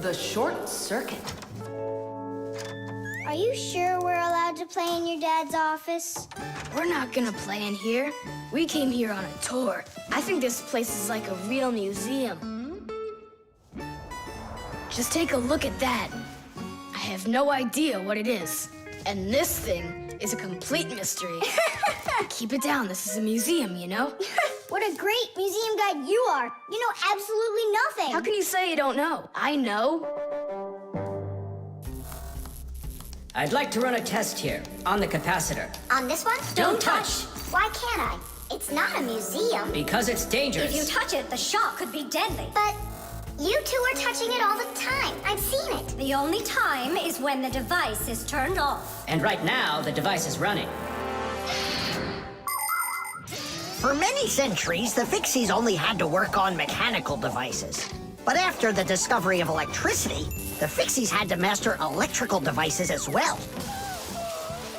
The short circuit. Are you sure we're allowed to play in your dad's office? We're not gonna play in here. We came here on a tour. I think this place is like a real museum. Just take a look at that. I have no idea what it is. And this thing is a complete mystery. Keep it down. This is a museum, you know? What a great museum guide you are. You know absolutely nothing. How can you say you don't know? I know. I'd like to run a test here, on the capacitor. On this one? Don't touch! Why can't I? It's not a museum. Because it's dangerous. If you touch it, the shock could be deadly. But you two are touching it all the time. I've seen it. The only time is when the device is turned off. And right now, the device is running. For many centuries, the Fixies only had to work on mechanical devices. But after the discovery of electricity, the Fixies had to master electrical devices as well.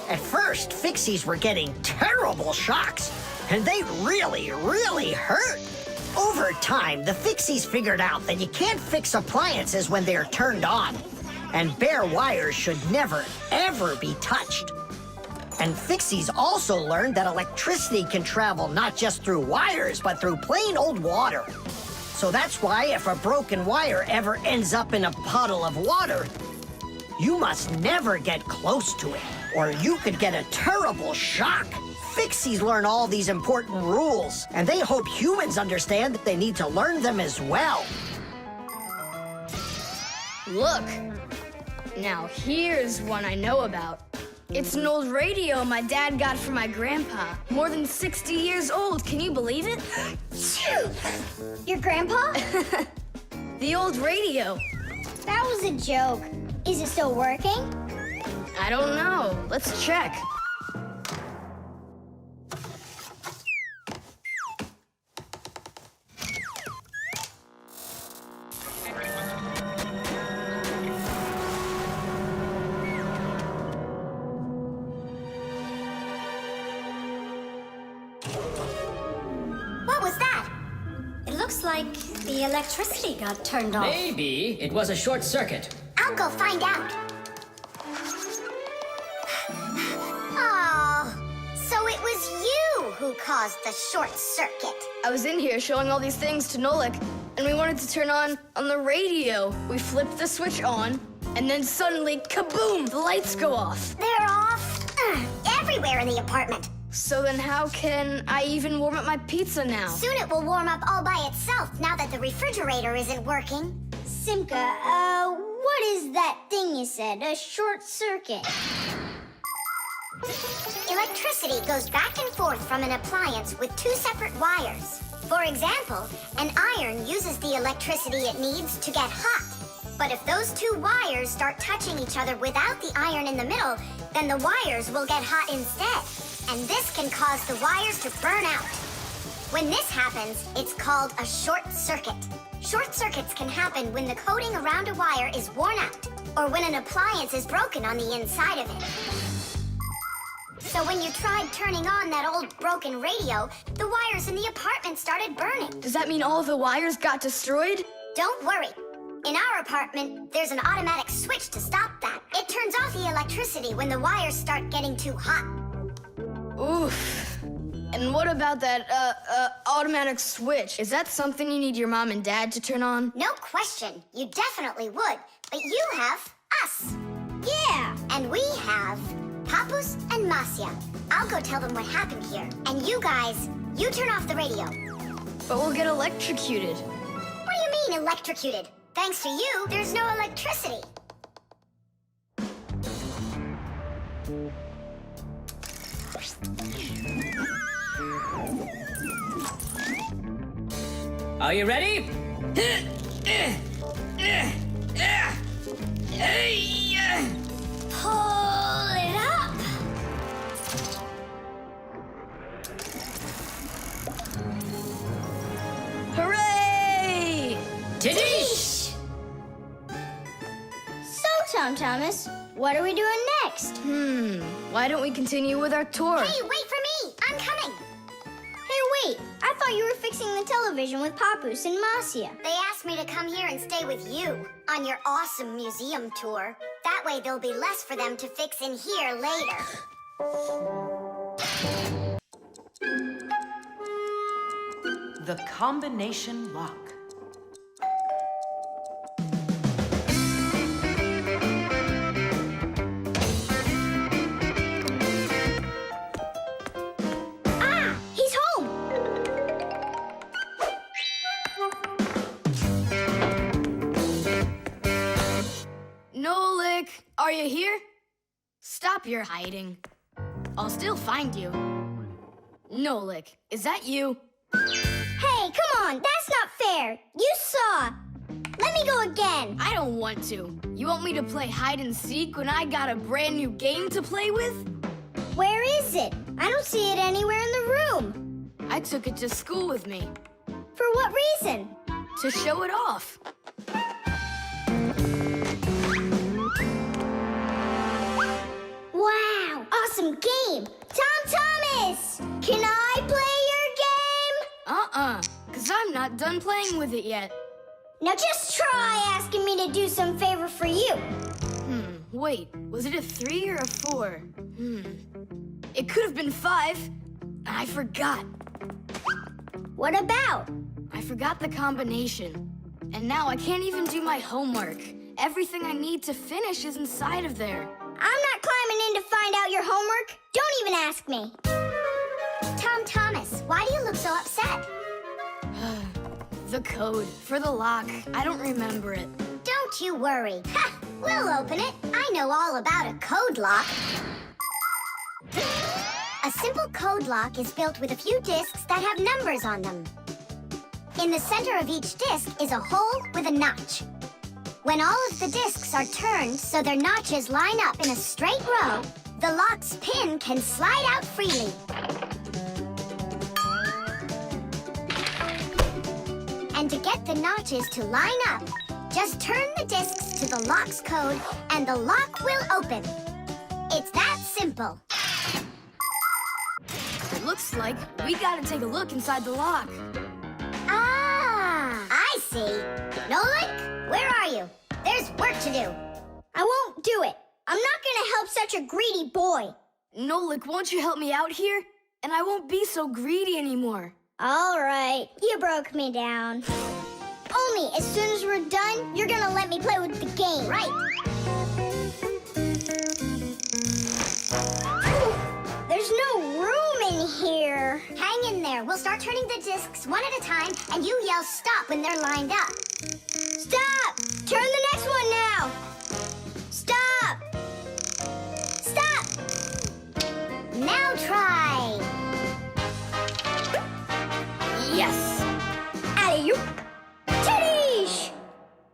At first, Fixies were getting terrible shocks, and they really hurt. Over time, the Fixies figured out that you can't fix appliances when they're turned on, and bare wires should never, ever be touched. And Fixies also learned that electricity can travel not just through wires, but through plain old water. So that's why if a broken wire ever ends up in a puddle of water, you must never get close to it, or you could get a terrible shock. Fixies learn all these important rules, and they hope humans understand that they need to learn them as well. Look. Now here's one I know about. It's an old radio my dad got from my grandpa. More than 60 years old. Can you believe it? Your grandpa? The old radio. That was a joke. Is it still working? I don't know. Let's check. What was that? It looks like the electricity got turned off. Maybe it was a short circuit. I'll go find out. Oh, so it was you who caused the short circuit. I was in here showing all these things to Nolik, and we wanted to turn on the radio. We flipped the switch on, and then suddenly, kaboom, the lights go off. They're off everywhere in the apartment. So then how can I even warm up my pizza now? Soon it will warm up all by itself now that the refrigerator isn't working. Simka, what is that thing you said? A short circuit. Electricity goes back and forth from an appliance with two separate wires. For example, an iron uses the electricity it needs to get hot. But if those two wires start touching each other without the iron in the middle, then the wires will get hot instead. And this can cause the wires to burn out. When this happens, it's called a short circuit. Short circuits can happen when the coating around a wire is worn out, or when an appliance is broken on the inside of it. So when you tried turning on that old broken radio, the wires in the apartment started burning. Does that mean all of the wires got destroyed? Don't worry. In our apartment, there's an automatic switch to stop that. It turns off the electricity when the wires start getting too hot. Oof. And what about that, automatic switch? Is that something you need your mom and dad to turn on? No question. You definitely would. But you have us. Yeah. And we have Papus and Masya. I'll go tell them what happened here. And you guys, you turn off the radio. But we'll get electrocuted. What do you mean electrocuted? Thanks to you, there's no electricity. Are you ready? Pull it up. Hooray! Tidish! So, Tom Thomas, what are we doing next? Why don't we continue with our tour? Hey, wait for me. I'm coming. Hey, wait. I thought you were fixing the the television with Papoose and Marcia. They asked me to come here and stay with you on your awesome museum tour. That way there'll be less for them to fix in here later. The combination lock. Ah! He's home! Nolik, are you here? Stop your hiding. I'll still find you. Nolik, is that you? Hey, come on! That's not fair! You saw! Let me go again! I don't want to. You want me to play hide and seek when I got a brand new game to play with? Where is it? I don't see it anywhere in the room. I took it to school with me For what reason? to show it off. Wow! Awesome game! Tom Thomas! Can I play your game? 'Cause I'm not done playing with it yet. Now just try asking me to do some favor for you. Wait, was it a 3 or a 4? It could have been 5. I forgot. What about? I forgot the combination. And now I can't even do my homework. Everything I need to finish is inside of there. I'm not climbing in to find out your homework. Don't even ask me. Tom Thomas, why do you look so upset? The code for the lock. I don't remember it. Don't you worry. Ha! We'll open it. I know all about a code lock. A simple code lock is built with a few discs that have numbers on them. In the center of each disc is a hole with a notch. When all of the discs are turned so their notches line up in a straight row, the lock's pin can slide out freely. And to get the notches to line up, just turn the discs to the lock's code and the lock will open. It's that simple. It looks like we gotta take a look inside the lock. Ah, I see. Nolik, where are you? There's work to do. I won't do it. I'm not gonna help such a greedy boy. Nolik, won't you help me out here? And I won't be so greedy anymore. All right, you broke me down. Only as soon as we're done, you're gonna let me play with the game. Right. There's no room in here. Hang in there. We'll start turning the discs one at a time, and you yell stop when they're lined up. Stop! Turn the next one now. Stop! Stop! Now try. Yes! Alley-oop! Titties!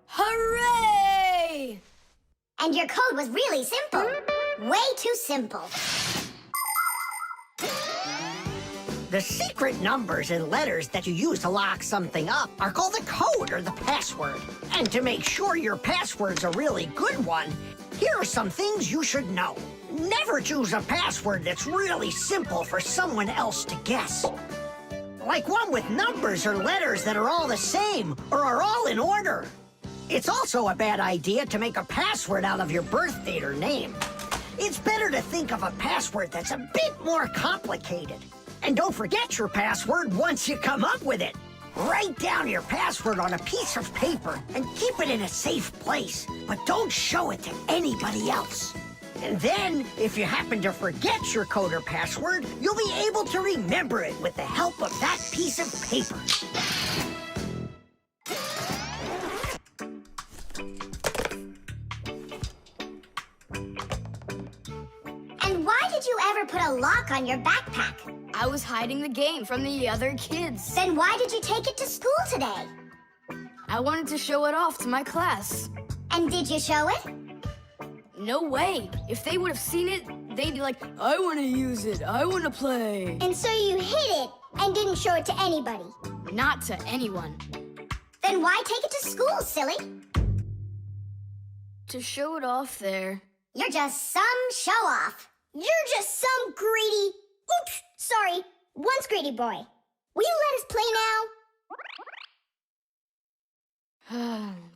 Hooray! And your code was really simple. Way too simple. The secret numbers and letters that you use to lock something up are called the code or the password. And to make sure your password's a really good one, here are some things you should know. Never choose a password that's really simple for someone else to guess. Like one with numbers or letters that are all the same or are all in order. It's also a bad idea to make a password out of your birth date or name. It's better to think of a password that's a bit more complicated. And don't forget your password once you come up with it. Write down your password on a piece of paper and keep it in a safe place, but don't show it to anybody else. And then, if you happen to forget your code or password, you'll be able to remember it with the help of that piece of paper. And why did you ever put a lock on your backpack? I was hiding the game from the other kids. Then why did you take it to school today? I wanted to show it off to my class. And did you show it? No way. If they would have seen it, they'd be like, I want to use it. I want to play. And so you hid it and didn't show it to anybody. Not to anyone. Then why take it to school, silly? To show it off there. You're just some show-off. You're just some greedy... Oops, sorry. Once greedy boy. Will you let us play now?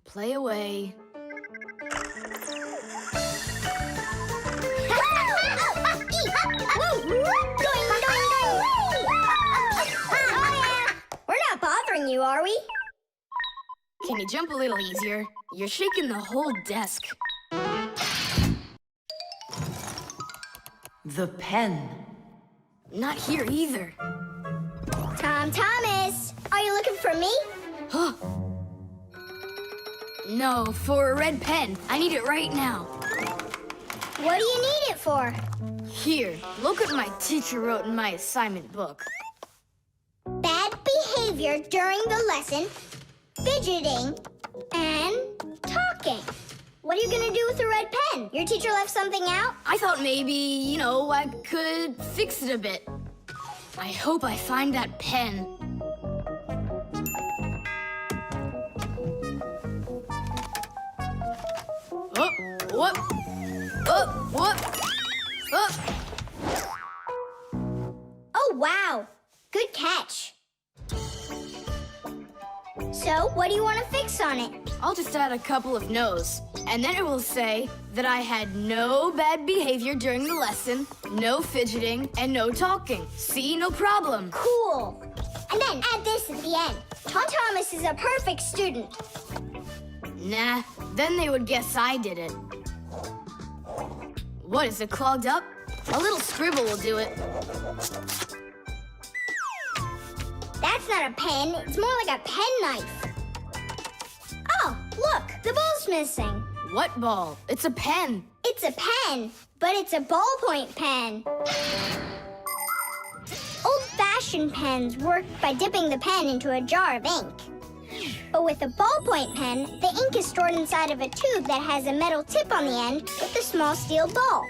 Play away. We're not bothering you, are we? Can you jump a little easier? You're shaking the whole desk. The pen. Not here either. Thomas, are you looking for me? No, for a red pen. I need it right now. What do you need it for? Here, look what my teacher wrote in my assignment book. Bad behavior during the lesson, fidgeting, and talking. What are you gonna do with a red pen? Your teacher left something out? I thought maybe, I could fix it a bit. I hope I find that pen. Oh, what? Oh, what? Oh. Oh, wow. Good catch. So, what do you want to fix on it? I'll just add a couple of no's, and then it will say that I had no bad behavior during the lesson, no fidgeting, and no talking. See, no problem. Cool. And then add this at the end. Tom Thomas is a perfect student. Nah, then they would guess I did it. What, is it clogged up? A little scribble will do it. That's not a pen. It's more like a penknife. Oh, look, the ball's missing. What ball? It's a pen. It's a pen, but it's a ballpoint pen. Old-fashioned pens work by dipping the pen into a jar of ink. But with a ballpoint pen, the ink is stored inside of a tube that has a metal tip on the end with a small steel ball.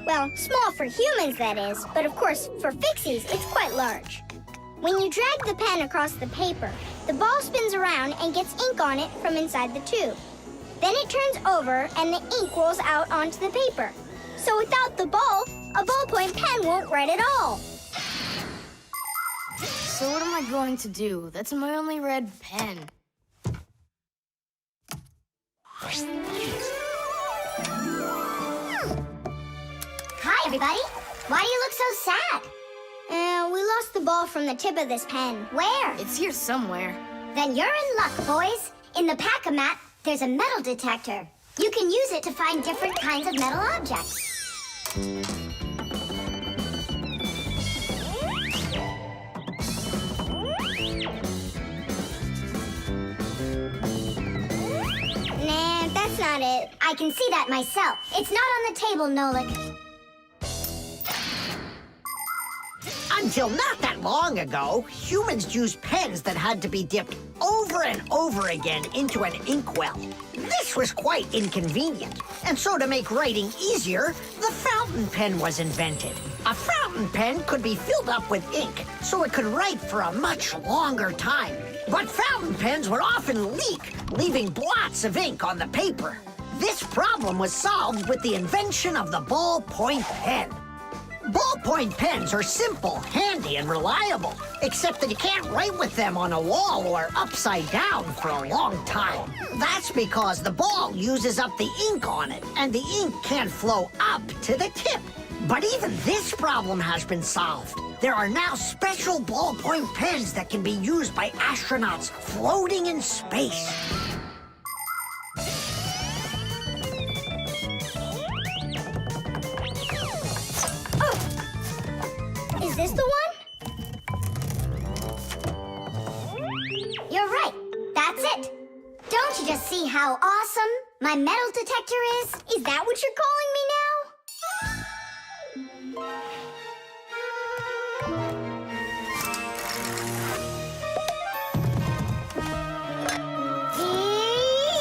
Well, small for humans, that is, but of course, for Fixies, it's quite large. When you drag the pen across the paper, the ball spins around and gets ink on it from inside the tube. Then it turns over and the ink rolls out onto the paper. So without the ball, a ballpoint pen won't write at all. So what am I going to do? That's my only red pen. Hi, everybody. Why do you look so sad? We lost the ball from the tip of this pen. Where? It's here somewhere. Then you're in luck, boys. In the pack-a-mat, there's a metal detector. You can use it to find different kinds of metal objects. Nah, that's not it. I can see that myself. It's not on the table, Nolik. Until not that long ago, humans used pens that had to be dipped over and over again into an inkwell. This was quite inconvenient, and so to make writing easier, the fountain pen was invented. A fountain pen could be filled up with ink, so it could write for a much longer time. But fountain pens would often leak, leaving blots of ink on the paper. This problem was solved with the invention of the ballpoint pen. Ballpoint pens are simple, handy, and reliable, except that you can't write with them on a wall or upside down for a long time. That's because the ball uses up the ink on it, and the ink can't flow up to the tip. But even this problem has been solved. There are now special ballpoint pens that can be used by astronauts floating in space. Is this the one? You're right. That's it. Don't you just see how awesome my metal detector is? Is that what you're calling me now?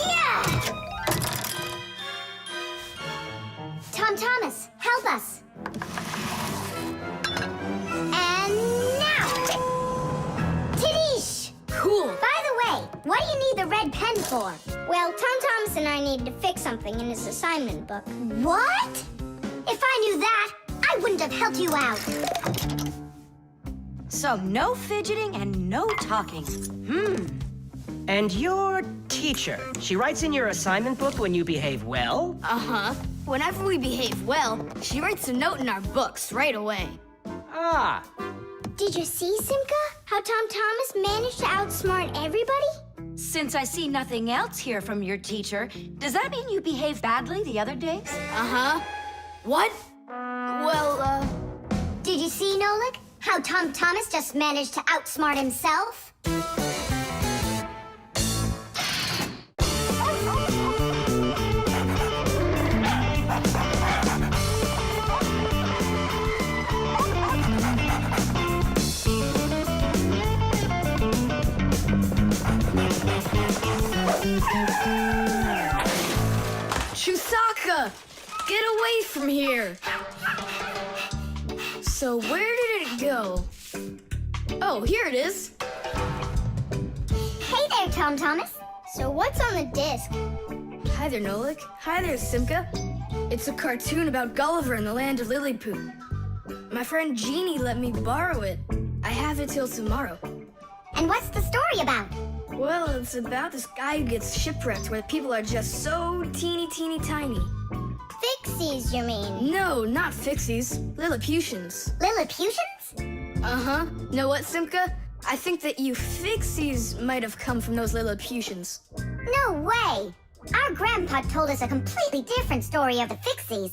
Yeah! Tom Thomas, help us. And now! Tidish! Cool. By the way, what do you need the red pen for? Well, Tom Thomas and I needed to fix something in his assignment book. What? If I knew that, I wouldn't have helped you out. So no fidgeting and no talking. And your teacher, she writes in your assignment book when you behave well? Uh-huh. Whenever we behave well, she writes a note in our books right away. Ah, Did you see, Simka? How Tom Thomas managed to outsmart everybody? Since I see nothing else here from your teacher, does that mean you behaved badly the other days? Uh-huh. What? Well, Did you see, Nolik? How Tom Thomas just managed to outsmart himself? Chusaka! Get away from here! So where did it go? Oh, here it is. Hey there, Tom Thomas. So what's on the disc? Hi there, Nolik. Hi there, Simka. It's a cartoon about Gulliver in the land of Lilliput. My friend Jeannie let me borrow it. I have it till tomorrow. And what's the story about? Well, it's about this guy who gets shipwrecked where people are just so teeny tiny. Fixies, you mean? No, not Fixies. Lilliputians. Lilliputians? Uh-huh. Know what, Simka? I think that you Fixies might have come from those Lilliputians. No way! Our grandpa told us a completely different story of the Fixies.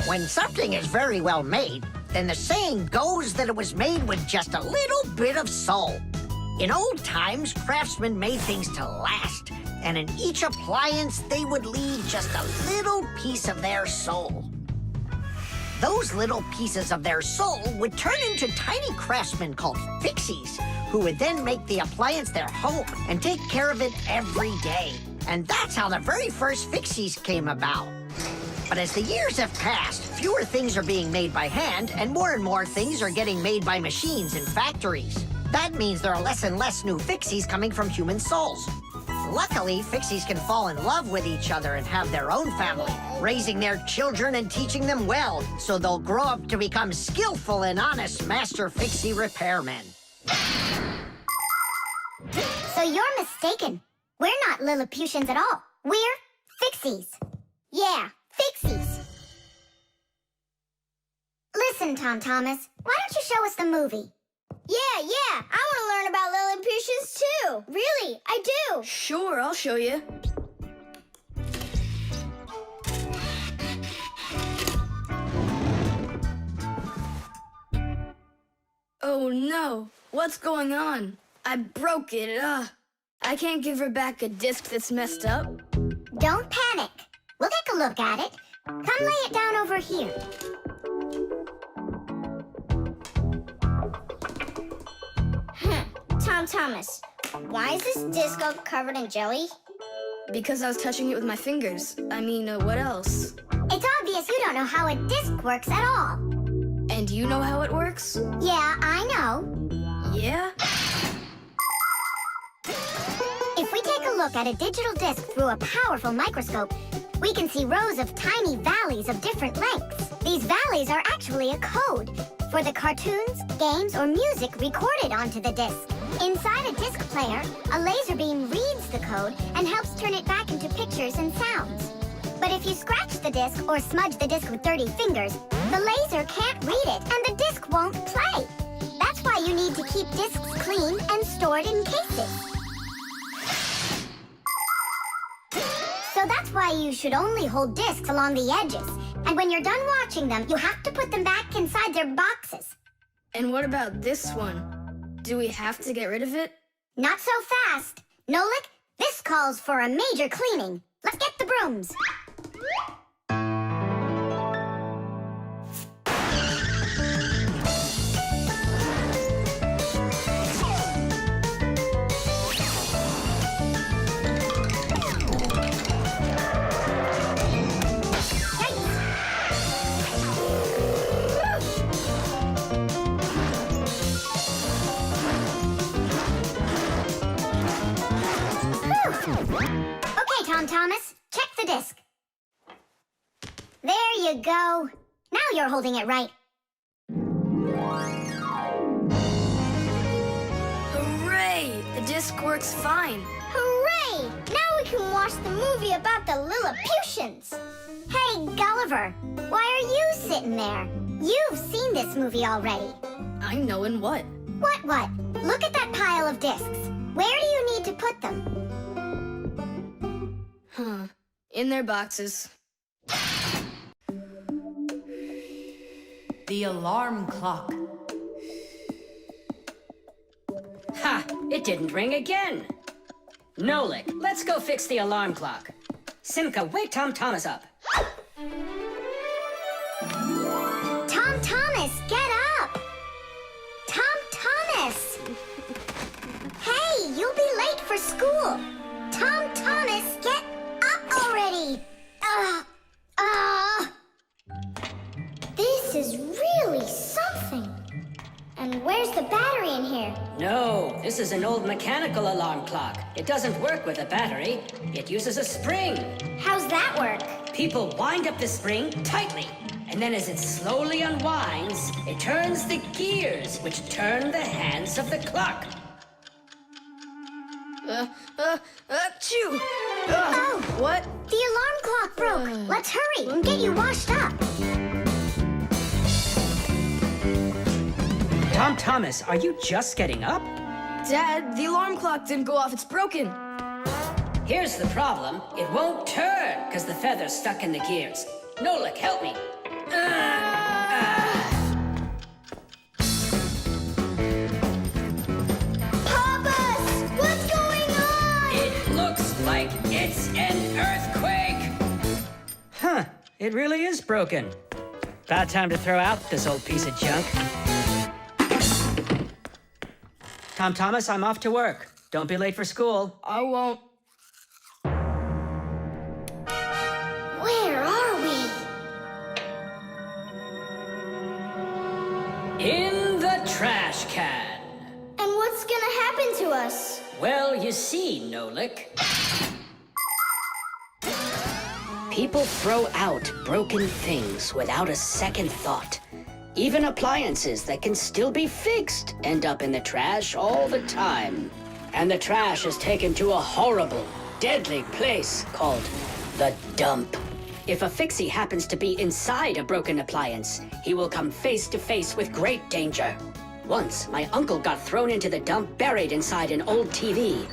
When something is very well made, then the saying goes that it was made with just a little bit of soul. In old times, craftsmen made things to last, and in each appliance, they would leave just a little piece of their soul. Those little pieces of their soul would turn into tiny craftsmen called Fixies, who would then make the appliance their home and take care of it every day. And that's how the very first Fixies came about. But as the years have passed, fewer things are being made by hand, and more things are getting made by machines in factories. That means there are less and less new Fixies coming from human souls. Luckily, Fixies can fall in love with each other and have their own family, raising their children and teaching them well, so they'll grow up to become skillful and honest master Fixie repairmen. So you're mistaken. We're not Lilliputians at all. We're Fixies. Yeah, Fixies. Listen, Tom Thomas, why don't you show us the movie? Yeah, I want to learn about Lilliputians too. Really, I do. Sure, I'll show you. Oh no, what's going on? I broke it. I can't give her back a disc that's messed up. Don't panic. We'll take a look at it. Come lay it down over here. Tom Thomas, why is this disc all covered in jelly? Because I was touching it with my fingers. I mean, what else? It's obvious you don't know how a disc works at all. And you know how it works? Yeah, I know. Yeah? If we take a look at a digital disc through a powerful microscope, we can see rows of tiny valleys of different lengths. These valleys are actually a code for the cartoons, games, or music recorded onto the disc. Inside a disc player, a laser beam reads the code and helps turn it back into pictures and sounds. But if you scratch the disc or smudge the disc with dirty fingers, the laser can't read it and the disc won't play. That's why you need to keep discs clean and stored in cases. So that's why you should only hold discs along the edges. And when you're done watching them, you have to put them back inside their boxes. And what about this one? Do we have to get rid of it? Not so fast. Nolik, this calls for a major cleaning. Let's get the brooms. Okay, Tom Thomas, check the disc. There you go. Now you're holding it right. Hooray! The disc works fine. Hooray! Now we can watch the movie about the Lilliputians. Hey, Gulliver, why are you sitting there? You've seen this movie already. I know in what? What? Look at that pile of discs. Where do you need to put them? In their boxes. The alarm clock. Ha! It didn't ring again. Nolik, let's go fix the alarm clock. Simka, wake Tom Thomas up. Tom Thomas, get up! Tom Thomas! Hey, you'll be late for school. Tom Thomas, get up already! This is really something. And where's the battery in here? No, this is an old mechanical alarm clock. It doesn't work with a battery. It uses a spring. How's that work? People wind up the spring tightly, and then as it slowly unwinds, it turns the gears, which turn the hands of the clock. Achoo! Oh! What? The alarm clock broke. Let's hurry and get you washed up. Tom Thomas, are you just getting up? Dad, the alarm clock didn't go off. It's broken. Here's the problem. It won't turn, because the feather's stuck in the gears. Nolik, help me. Papas, what's going on? It looks like it's an earthquake. Huh, it really is broken. About time to throw out this old piece of junk. Tom Thomas, I'm off to work. Don't be late for school. I won't. Where are we? In the trash can. And what's gonna happen to us? Well, you see, Nolik. People throw out broken things without a second thought. Even appliances that can still be fixed end up in the trash all the time. And the trash is taken to a horrible, deadly place called the dump. If a Fixie happens to be inside a broken appliance, he will come face to face with great danger. Once, my uncle got thrown into the dump buried inside an old TV.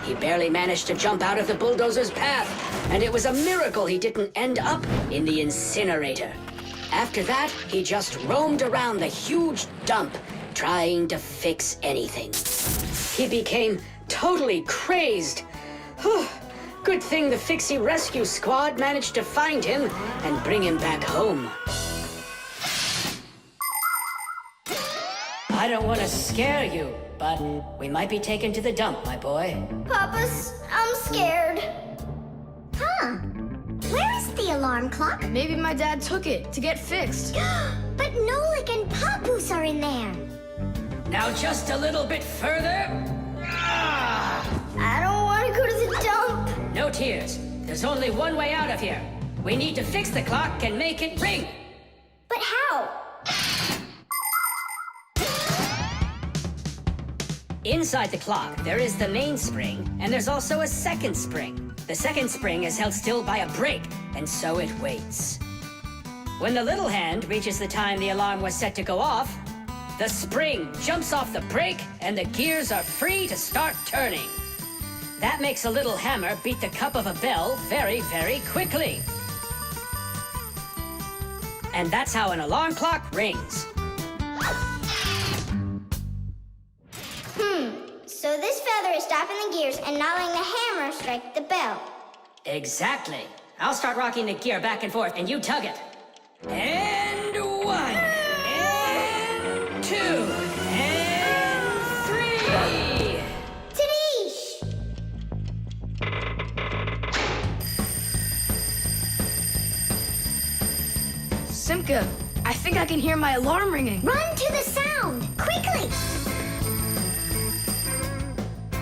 He barely managed to jump out of the bulldozer's path, and it was a miracle he didn't end up in the incinerator. After that, he just roamed around the huge dump, trying to fix anything. He became totally crazed. Whew. Good thing the Fixie rescue squad managed to find him and bring him back home. I don't want to scare you, but we might be taken to the dump, my boy. Papas, I'm scared. Huh? Where is the alarm clock? Maybe my dad took it to get fixed. But Nolik and Papoose are in there. Now just a little bit further. I don't want to go to the dump. No tears. There's only one way out of here. We need to fix the clock and make it ring. But how? Inside the clock, there is the main spring, and there's also a second spring. The second spring is held still by a brake, and so it waits. When the little hand reaches the time the alarm was set to go off, the spring jumps off the brake, and the gears are free to start turning. That makes a little hammer beat the cup of a bell very, very quickly. And that's how an alarm clock rings. So this feather is stopping the gears and not letting the hammer strike the bell. Exactly. I'll start rocking the gear back and forth, and you tug it. And 1, and 2, and 3. Tadish! Simka, I think I can hear my alarm ringing. Run to the sound, quickly!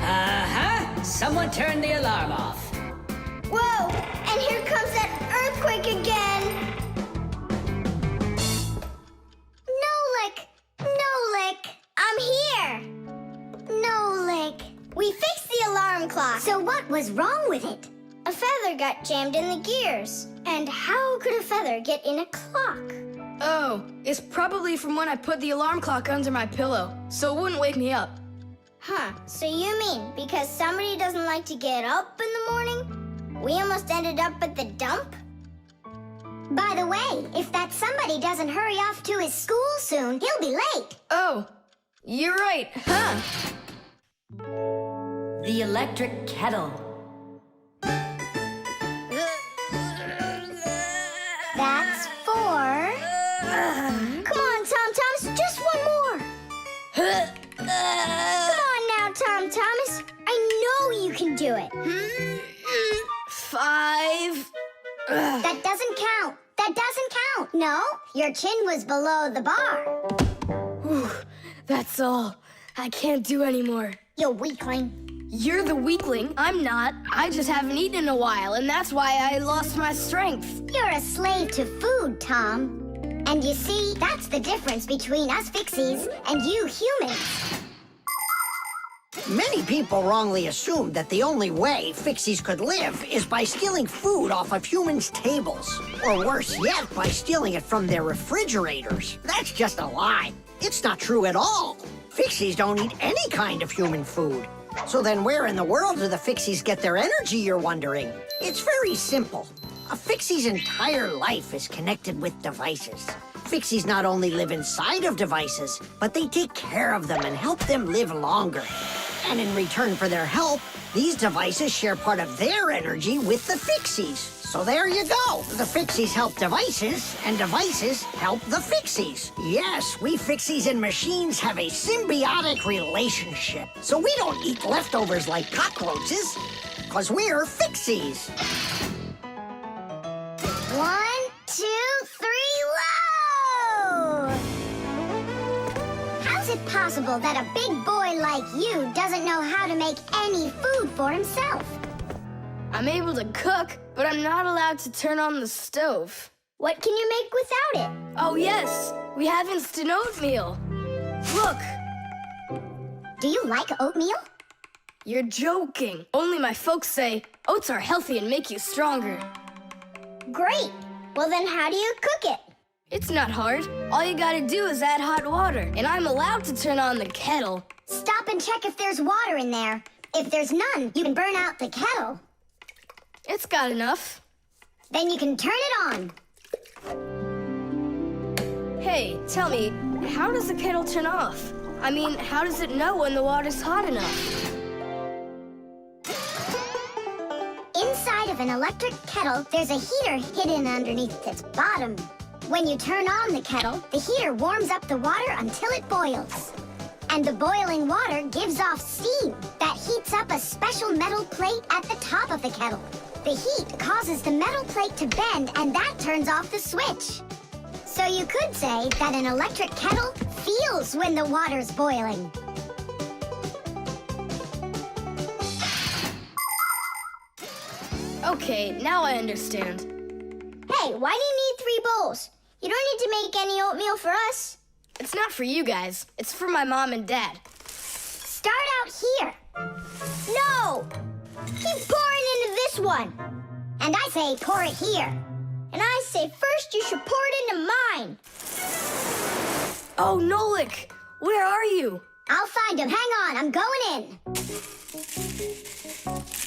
Uh-huh. Someone turn the alarm off. Whoa! And here comes that earthquake again! So what was wrong with it? A feather got jammed in the gears. And how could a feather get in a clock? Oh, it's probably from when I put the alarm clock under my pillow, so it wouldn't wake me up. Huh, so you mean because somebody doesn't like to get up in the morning? We almost ended up at the dump? By the way, if that somebody doesn't hurry off to his school soon, he'll be late. Oh, you're right, huh? The electric kettle. That's 4. Come on, Tom Thomas, just one more. Come on now, Tom Thomas. I know you can do it. 5. That doesn't count. That doesn't count. No, your chin was below the bar. Whew, that's all. I can't do anymore. You weakling. You're the weakling. I'm not. I just haven't eaten in a while, and that's why I lost my strength. You're a slave to food, Tom. And you see, that's the difference between us Fixies and you humans. Many people wrongly assume that the only way Fixies could live is by stealing food off of humans' tables. Or worse yet, by stealing it from their refrigerators. That's just a lie. It's not true at all. Fixies don't eat any kind of human food. So then where in the world do the Fixies get their energy, you're wondering? It's very simple. A Fixie's entire life is connected with devices. Fixies not only live inside of devices, but they take care of them and help them live longer. And in return for their help, these devices share part of their energy with the Fixies. So there you go. The Fixies help devices, and devices help the Fixies. Yes, we Fixies and machines have a symbiotic relationship. So we don't eat leftovers like cockroaches, because we're Fixies. 1, 2, 3, load! How's it possible that a big boy like you doesn't know how to make any food for himself? I'm able to cook, but I'm not allowed to turn on the stove. What can you make without it? Oh, yes. We have instant oatmeal. Look, Do you like oatmeal? you're joking. Only my folks say oats are healthy and make you stronger. Great. Well, then how do you cook it? It's not hard. All you gotta do is add hot water, and I'm allowed to turn on the kettle. Stop and check if there's water in there. If there's none, you can burn out the kettle. It's got enough. Then you can turn it on. Hey, tell me, how does the kettle turn off? I mean, how does it know when the water's hot enough? Inside of an electric kettle, there's a heater hidden underneath its bottom. When you turn on the kettle, the heater warms up the water until it boils. And the boiling water gives off steam that heats up a special metal plate at the top of the kettle. The heat causes the metal plate to bend, and that turns off the switch. So you could say that an electric kettle feels when the water's boiling. Okay, now I understand. Hey, why do you need 3 bowls? You don't need to make any oatmeal for us. It's not for you guys. It's for my mom and dad. Start out here. No! Keep pouring into this one. And I say pour it here. And I say first you should pour it into mine. Oh, Nolik, where are you? I'll find him. Hang on, I'm going in.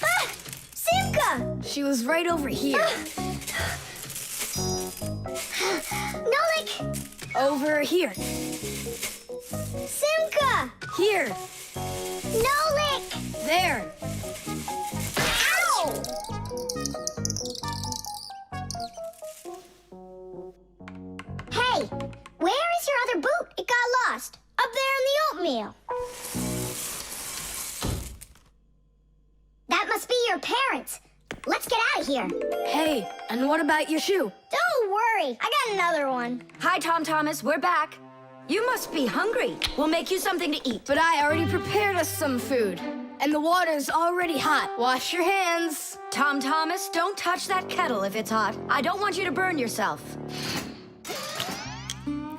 Ah! Simka! She was right over here. Nolik! Over here. Simka! Here. Nolik! There. Ow! Hey, where is your other boot? It got lost. Up there in the oatmeal. That must be your parents. Let's get out of here. Hey, and what about your shoe? Don't worry. I got another one. Hi, Tom Thomas. We're back. You must be hungry. We'll make you something to eat. But I already prepared us some food. And the water's already hot. Wash your hands. Tom Thomas, don't touch that kettle if it's hot. I don't want you to burn yourself. Yum,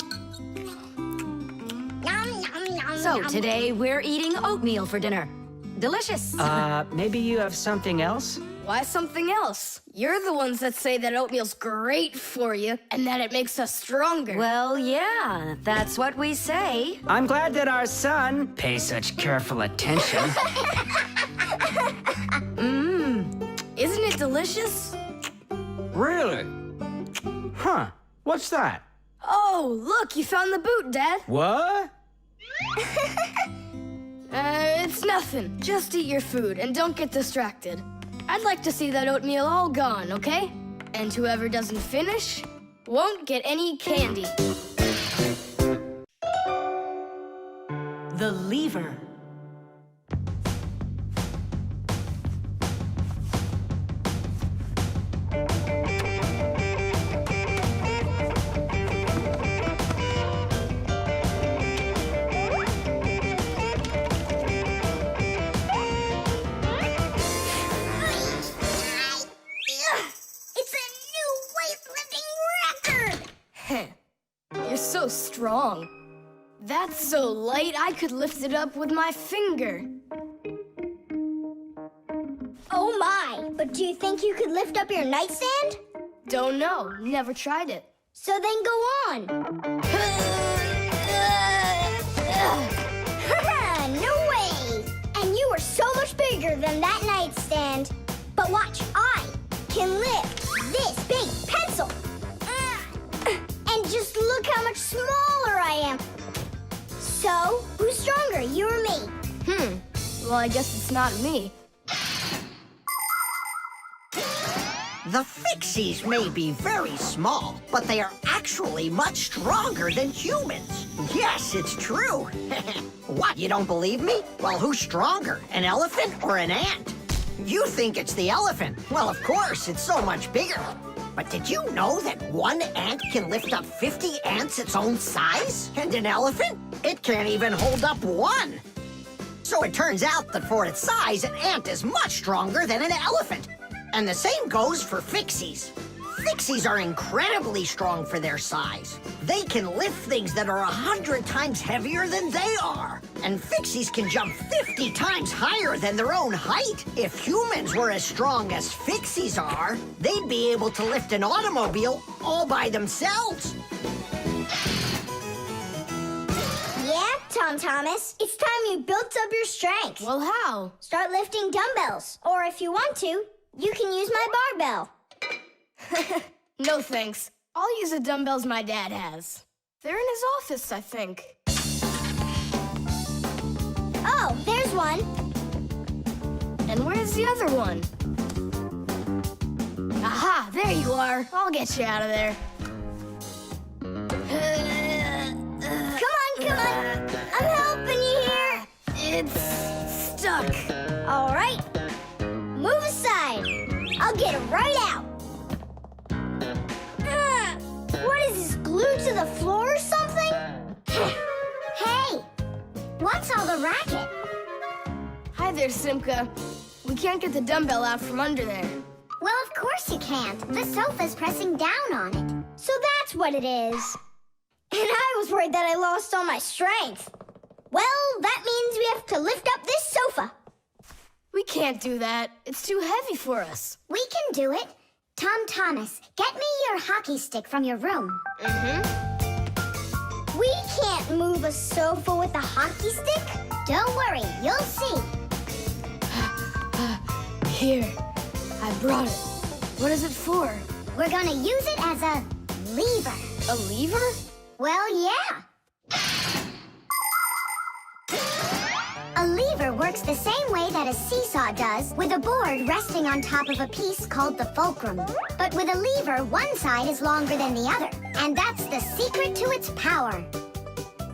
yum, yum, So yum. today we're eating oatmeal for dinner. delicious. Maybe you have something else? Why something else? You're the ones that say that oatmeal's great for you and that it makes us stronger. Well, yeah, that's what we say. I'm glad that our son pays such careful attention. Isn't it delicious? Really? Huh. What's that? Oh, look, you found the boot, Dad. What? It's nothing. Just eat your food and don't get distracted. I'd like to see that oatmeal all gone, okay? And whoever doesn't finish won't get any candy. The lever. You're so strong. That's so light I could lift it up with my finger. Oh my! But do you think you could lift up your nightstand? Don't know. Never tried it. So then go on. No way! And you are so much bigger than that nightstand. But watch, I can lift this big pencil. And just look how much smaller I am. So, who's stronger, you or me? Well, I guess it's not me. The Fixies may be very small, but they are actually much stronger than humans. Yes, it's true. What, you don't believe me? Well, who's stronger, an elephant or an ant? You think it's the elephant. Well, of course, it's so much bigger. But did you know that one ant can lift up 50 ants its own size? And an elephant? It can't even hold up one. So it turns out that for its size, an ant is much stronger than an elephant. And the same goes for Fixies. Fixies are incredibly strong for their size. They can lift things that are 100 times heavier than they are. And Fixies can jump 50 times higher than their own height. If humans were as strong as Fixies are, they'd be able to lift an automobile all by themselves. Yeah, Tom Thomas, it's time you built up your strength. Well, how? Start lifting dumbbells. Or if you want to, you can use my barbell. No thanks. I'll use the dumbbells my dad has. They're in his office, I think. Oh, there's one. And where's the other one? Aha, there you are. I'll get you out of there. Come on. I'm helping you here. It's stuck. All right. Move aside. I'll get it right out. What is this, glued to the floor or something? Hey, what's all the racket? Hi there, Simka. We can't get the dumbbell out from under there. Well, of course you can't. The sofa's pressing down on it. So that's what it is. And I was worried that I lost all my strength. Well, that means we have to lift up this sofa. We can't do that. It's too heavy for us. We can do it. Tom Thomas, get me your hockey stick from your room. We can't move a sofa with a hockey stick. Don't worry, you'll see. Here, I brought it. What is it for? We're gonna use it as a lever. A lever? Well, yeah. A lever works the same way that a seesaw does, with a board resting on top of a piece called the fulcrum. But with a lever, one side is longer than the other, and that's the secret to its power.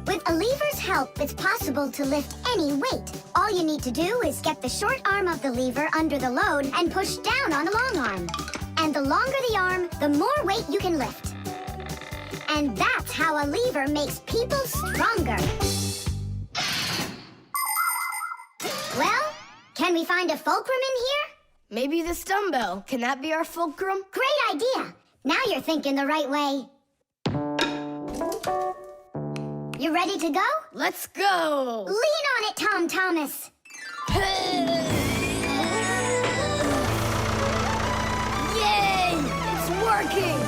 With a lever's help, it's possible to lift any weight. All you need to do is get the short arm of the lever under the load and push down on the long arm. And the longer the arm, the more weight you can lift. And that's how a lever makes people stronger. Well, can we find a fulcrum in here? Maybe this dumbbell. Can that be our fulcrum? Great idea. Now you're thinking the right way. You ready to go? Let's go! Lean on it, Tom Thomas. Yay! It's working!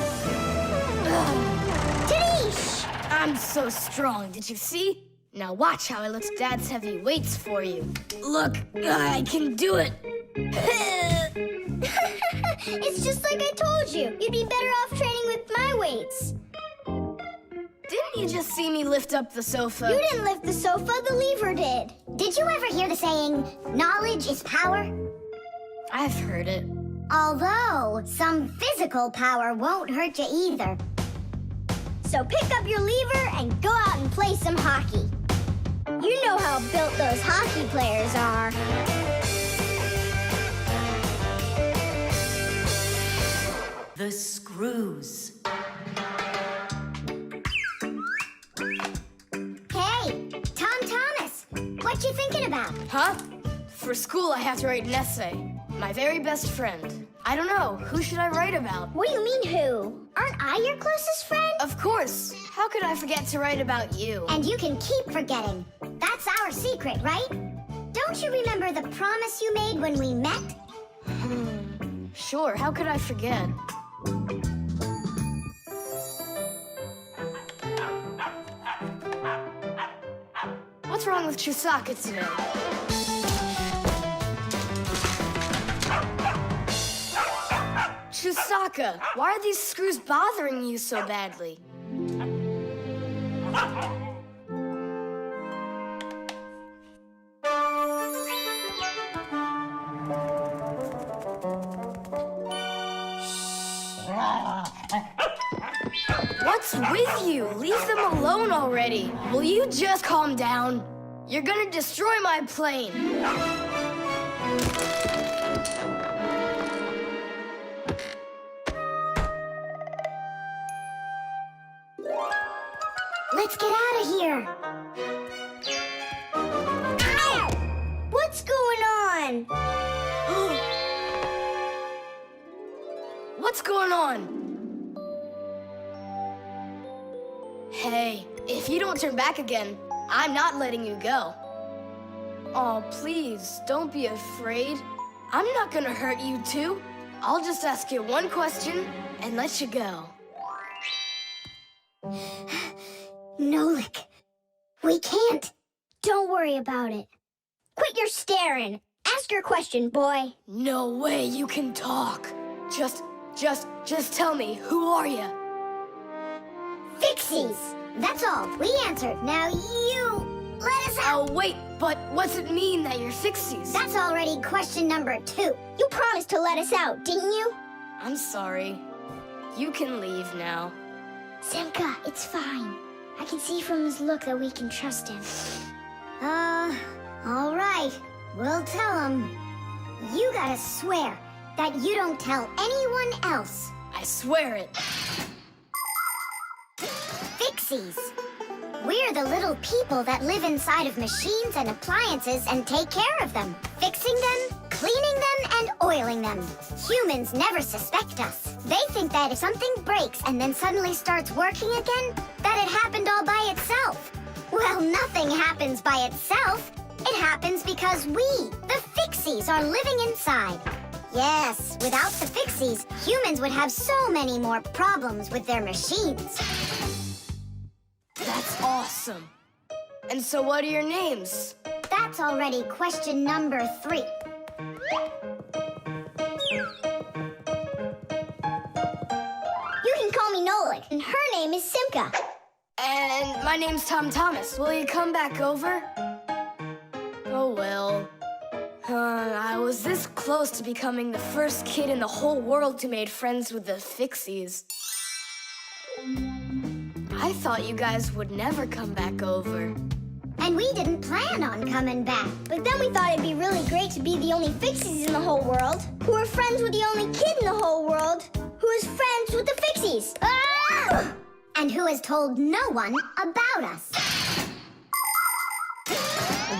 Tadish! I'm so strong, did you see? Now watch how I lift Dad's heavy weights for you. Look, I can do it. It's just like I told you. You'd be better off training with my weights. Didn't you just see me lift up the sofa? You didn't lift the sofa, the lever did. Did you ever hear the saying, knowledge is power? I've heard it. Although, some physical power won't hurt you either. So pick up your lever and go out and play some hockey. You know how built those hockey players are. The screws. Hey, Tom Thomas, what you thinking about? Huh? For school, I have to write an essay. My very best friend. I don't know. Who should I write about? What do you mean, who? Aren't I your closest friend? Of course. How could I forget to write about you? And you can keep forgetting. That's our secret, right? Don't you remember the promise you made when we met? Sure, how could I forget? What's wrong with Chusaka today? Chusaka, why are these screws bothering you so badly? What's with you? Leave them alone already. Will you just calm down? You're gonna destroy my plane. Let's get out of here. Ow! What's going on? What's going on? Hey, if you don't turn back again, I'm not letting you go. Oh, please, don't be afraid. I'm not gonna hurt you too. I'll just ask you one question and let you go. Nolik, we can't. Don't worry about it. Quit your staring. Ask your question, boy. No way you can talk. Just tell me, who are you? Fixies. That's all. We answered. Now you let us out. Oh, wait, but what's it mean that you're Fixies? That's already question number 2. You promised to let us out, didn't you? I'm sorry. You can leave now. Simka, it's fine. I can see from his look that we can trust him. All right. We'll tell him. You gotta swear that you don't tell anyone else. I swear it. Fixies. We're the little people that live inside of machines and appliances and take care of them, fixing them, cleaning them, and oiling them. Humans never suspect us. They think that if something breaks and then suddenly starts working again, that it happened all by itself. Well, nothing happens by itself. It happens because we, the Fixies, are living inside. Yes, without the Fixies, humans would have so many more problems with their machines. That's awesome. And so what are your names? That's already question number 3. You can call me Nolik, and her name is Simka. And my name's Tom Thomas. Will you come back over? Oh, well. I was this close to becoming the first kid in the whole world who made friends with the Fixies. I thought you guys would never come back over. And we didn't plan on coming back. But then we thought it'd be really great to be the only Fixies in the whole world, who are friends with the only kid in the whole world, who is friends with the Fixies. Ah! And who has told no one about us.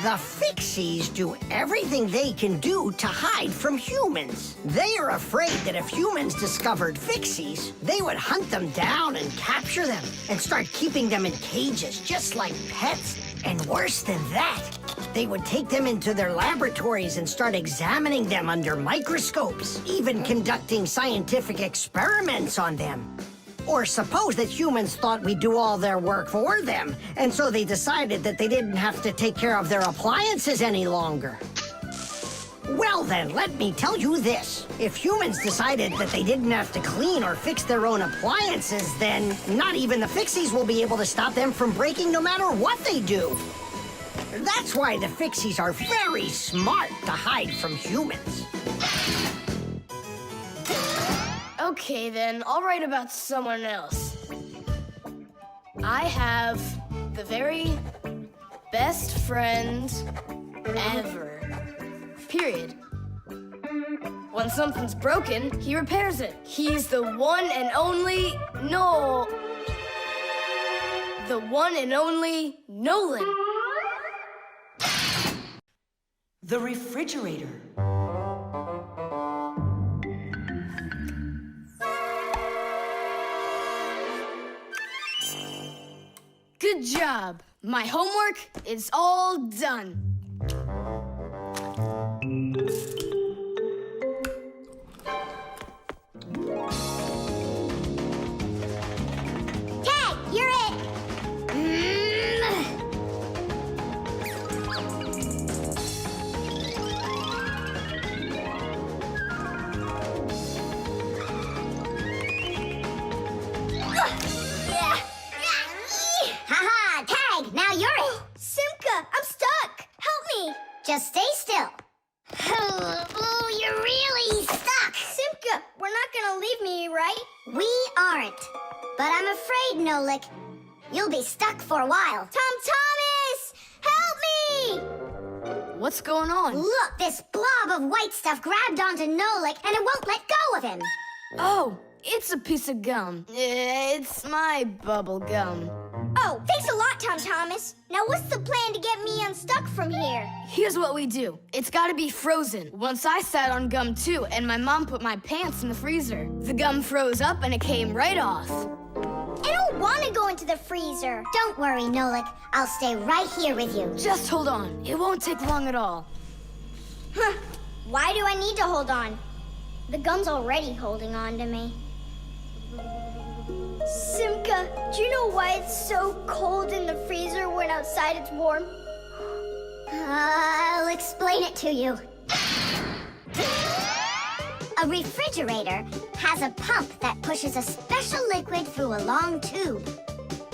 The Fixies do everything they can do to hide from humans. They are afraid that if humans discovered Fixies, they would hunt them down and capture them and start keeping them in cages just like pets. And worse than that, they would take them into their laboratories and start examining them under microscopes, even conducting scientific experiments on them. Or suppose that humans thought we'd do all their work for them, and so they decided that they didn't have to take care of their appliances any longer. Well then, let me tell you this. If humans decided that they didn't have to clean or fix their own appliances, then not even the Fixies will be able to stop them from breaking no matter what they do. That's why the Fixies are very smart to hide from humans. Okay, then, I'll write about someone else. I have the very best friend ever. Period. When something's broken, he repairs it. He's the one and only the one and only Nolan. The refrigerator. Good job. My homework is all done. Tag, you're it. Haha, Tag, now you're it. Simka, I'm stuck. Help me. Just stay still. Oh, you're really stuck. Simka, we're not gonna leave me, right? We aren't. But I'm afraid, Nolik, you'll be stuck for a while. Tom Thomas, help me! What's going on? Look, this blob of white stuff grabbed onto Nolik and it won't let go of him. Oh, it's a piece of gum. It's my bubble gum. Oh, thanks a lot, Tom Thomas. Now what's the plan to get me unstuck from here? Here's what we do. It's gotta be frozen. Once I sat on gum too, and my mom put my pants in the freezer. The gum froze up and it came right off. I don't want to go into the freezer. Don't worry, Nolik. I'll stay right here with you. Just hold on. It won't take long at all. Huh. Why do I need to hold on? The gum's already holding on to me. Simka, do you know why it's so cold in the freezer when outside it's warm? I'll explain it to you. A refrigerator has a pump that pushes a special liquid through a long tube.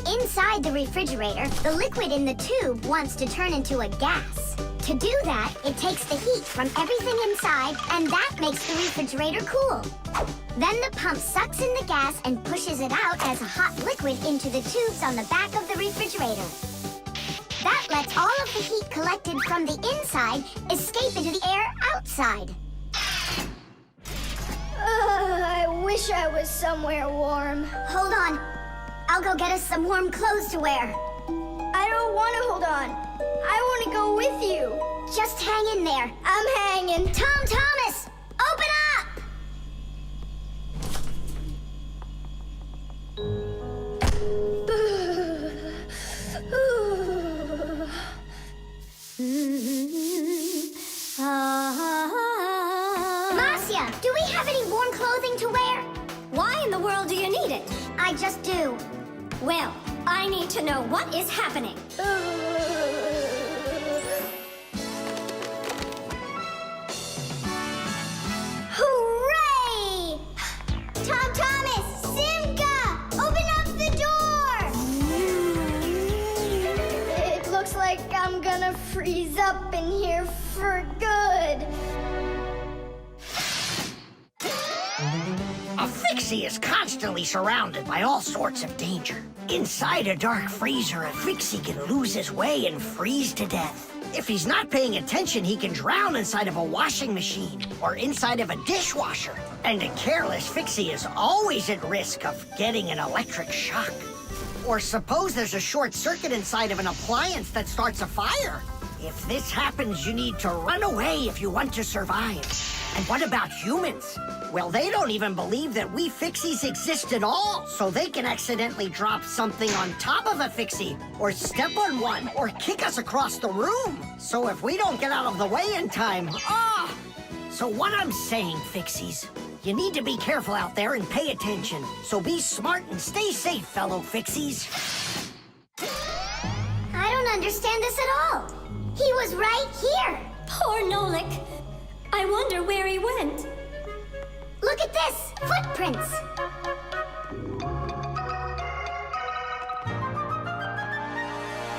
Inside the refrigerator, the liquid in the tube wants to turn into a gas. To do that, it takes the heat from everything inside, and that makes the refrigerator cool. Then the pump sucks in the gas and pushes it out as a hot liquid into the tubes on the back of the refrigerator. That lets all of the heat collected from the inside escape into the air outside. I wish I was somewhere warm. Hold on. I'll go get us some warm clothes to wear. I don't want to hold on. I want to go with you. Just hang in there. I'm hanging. Tom Thomas, open up! Marcia, do we have any warm clothing to wear? Why in the world do you need it? I just do. Well, I need to know what is happening. Hooray! Tom Thomas, Simka, open up the door! It looks like I'm gonna freeze up in here for good. A Fixie is constantly surrounded by all sorts of danger. Inside a dark freezer, a Fixie can lose his way and freeze to death. If he's not paying attention, he can drown inside of a washing machine or inside of a dishwasher. And a careless Fixie is always at risk of getting an electric shock. Or suppose there's a short circuit inside of an appliance that starts a fire. If this happens, you need to run away if you want to survive. And what about humans? Well, they don't even believe that we Fixies exist at all, so they can accidentally drop something on top of a Fixie, or step on one, or kick us across the room. So if we don't get out of the way in time, So what I'm saying, Fixies, you need to be careful out there and pay attention. So be smart and stay safe, fellow Fixies. I don't understand this at all. He was right here. Poor Nolik. I wonder where he went. Look at this, footprints.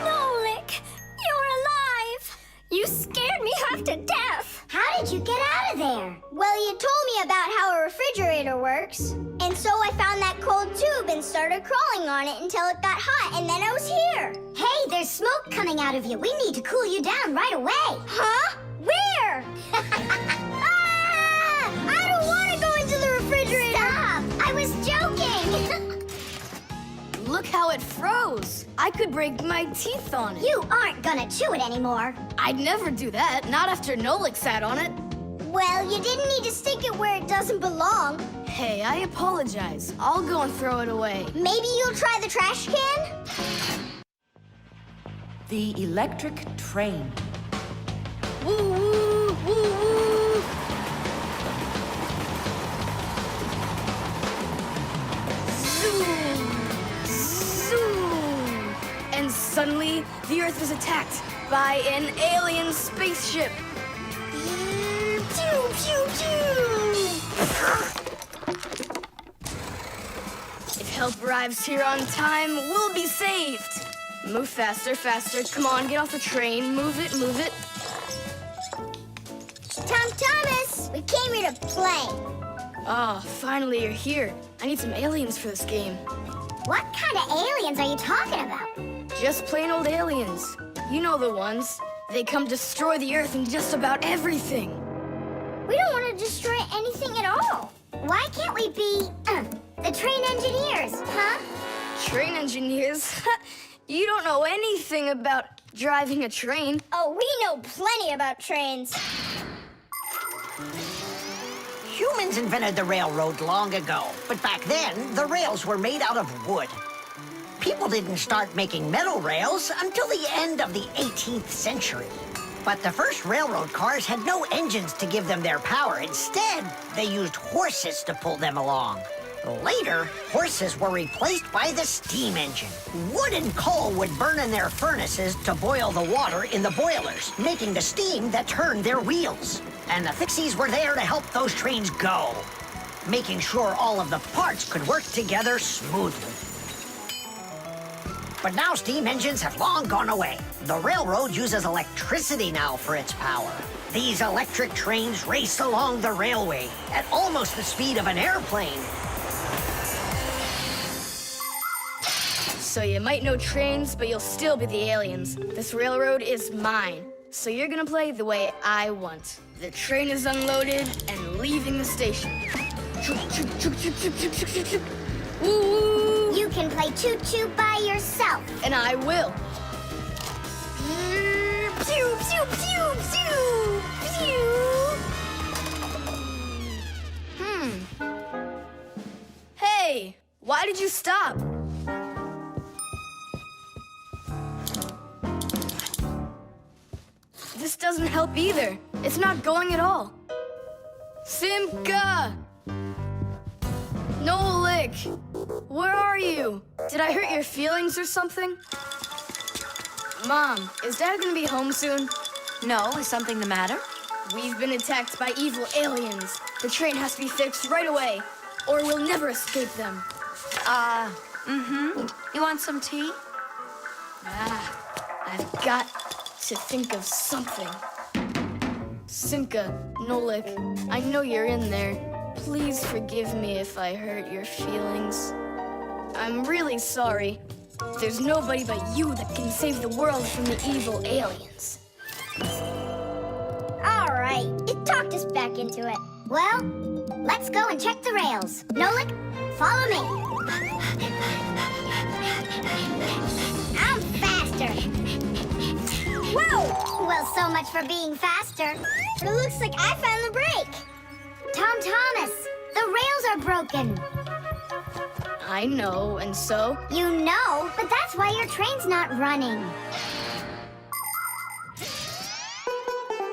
Nolik, you're alive. You scared me half to death. How did you get out of there? Well, you told me about how a refrigerator works. And so I found that cold tube and started crawling on it until it got hot, and then I was here. Hey, there's smoke coming out of you. We need to cool you down right away. Huh? Where? I don't want to go into the refrigerator. Stop! I was joking. Look how it froze. I could break my teeth on it. You aren't gonna chew it anymore. I'd never do that, not after Nolik sat on it. Well, you didn't need to stick it where it doesn't belong. Hey, I apologize. I'll go and throw it away. Maybe you'll try the trash can? The electric train. Woo woo woo woo. Zoom, zoom, and suddenly the Earth was attacked by an alien spaceship. Pew pew pew. If help arrives here on time, we'll be saved. Move faster, faster. Come on, get off the train. Move it, move it. Tom Thomas, we came here to play. Oh, finally you're here. I need some aliens for this game. What kind of aliens are you talking about? Just plain old aliens. You know the ones. They come destroy the Earth and just about everything. We don't want to destroy anything at all. Why can't we be, the train engineers, huh? Train engineers? You don't know anything about driving a train. Oh, we know plenty about trains. Humans invented the railroad long ago, but back then, the rails were made out of wood. People didn't start making metal rails until the end of the 18th century. But the first railroad cars had no engines to give them their power. Instead, they used horses to pull them along. Later, horses were replaced by the steam engine. Wood and coal would burn in their furnaces to boil the water in the boilers, making the steam that turned their wheels. And the Fixies were there to help those trains go, making sure all of the parts could work together smoothly. But now steam engines have long gone away. The railroad uses electricity now for its power. These electric trains race along the railway at almost the speed of an airplane. So you might know trains, but you'll still be the aliens. This railroad is mine. So you're gonna play the way I want. The train is unloaded and leaving the station. Woo woo! You can play choo-choo by yourself. And I will. Pew, pew, pew, pew, pew. Hey, why did you stop? This doesn't help either. It's not going at all. Simka! Nolik! Where are you? Did I hurt your feelings or something? Mom, is Dad gonna be home soon? No, is something the matter? We've been attacked by evil aliens. The train has to be fixed right away, or we'll never escape them. You want some tea? I've got to think of something. Simka, Nolik, I know you're in there. Please forgive me if I hurt your feelings. I'm really sorry. There's nobody but you that can save the world from the evil aliens. All right, you talked us back into it. Well, let's go and check the rails. Nolik, follow me. I'm faster. Whoa! Well, so much for being faster. It looks like I found the brake. Tom Thomas, the rails are broken. I know, and so? You know, but that's why your train's not running.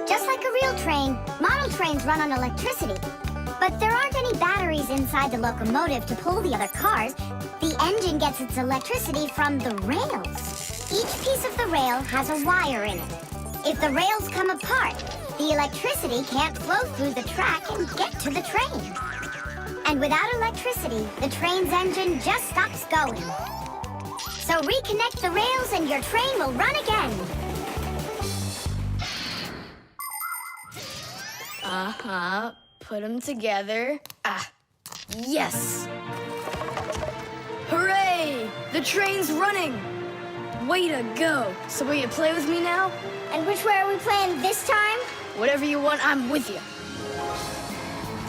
Just like a real train, model trains run on electricity. But there aren't any batteries inside the locomotive to pull the other cars. The engine gets its electricity from the rails. Each piece of the rail has a wire in it. If the rails come apart, the electricity can't flow through the track and get to the train. And without electricity, the train's engine just stops going. So reconnect the rails and your train will run again. Uh-huh. Put them together. Ah, yes! Hooray! The train's running! Way to go! So will you play with me now? And which way are we playing this time? Whatever you want, I'm with you.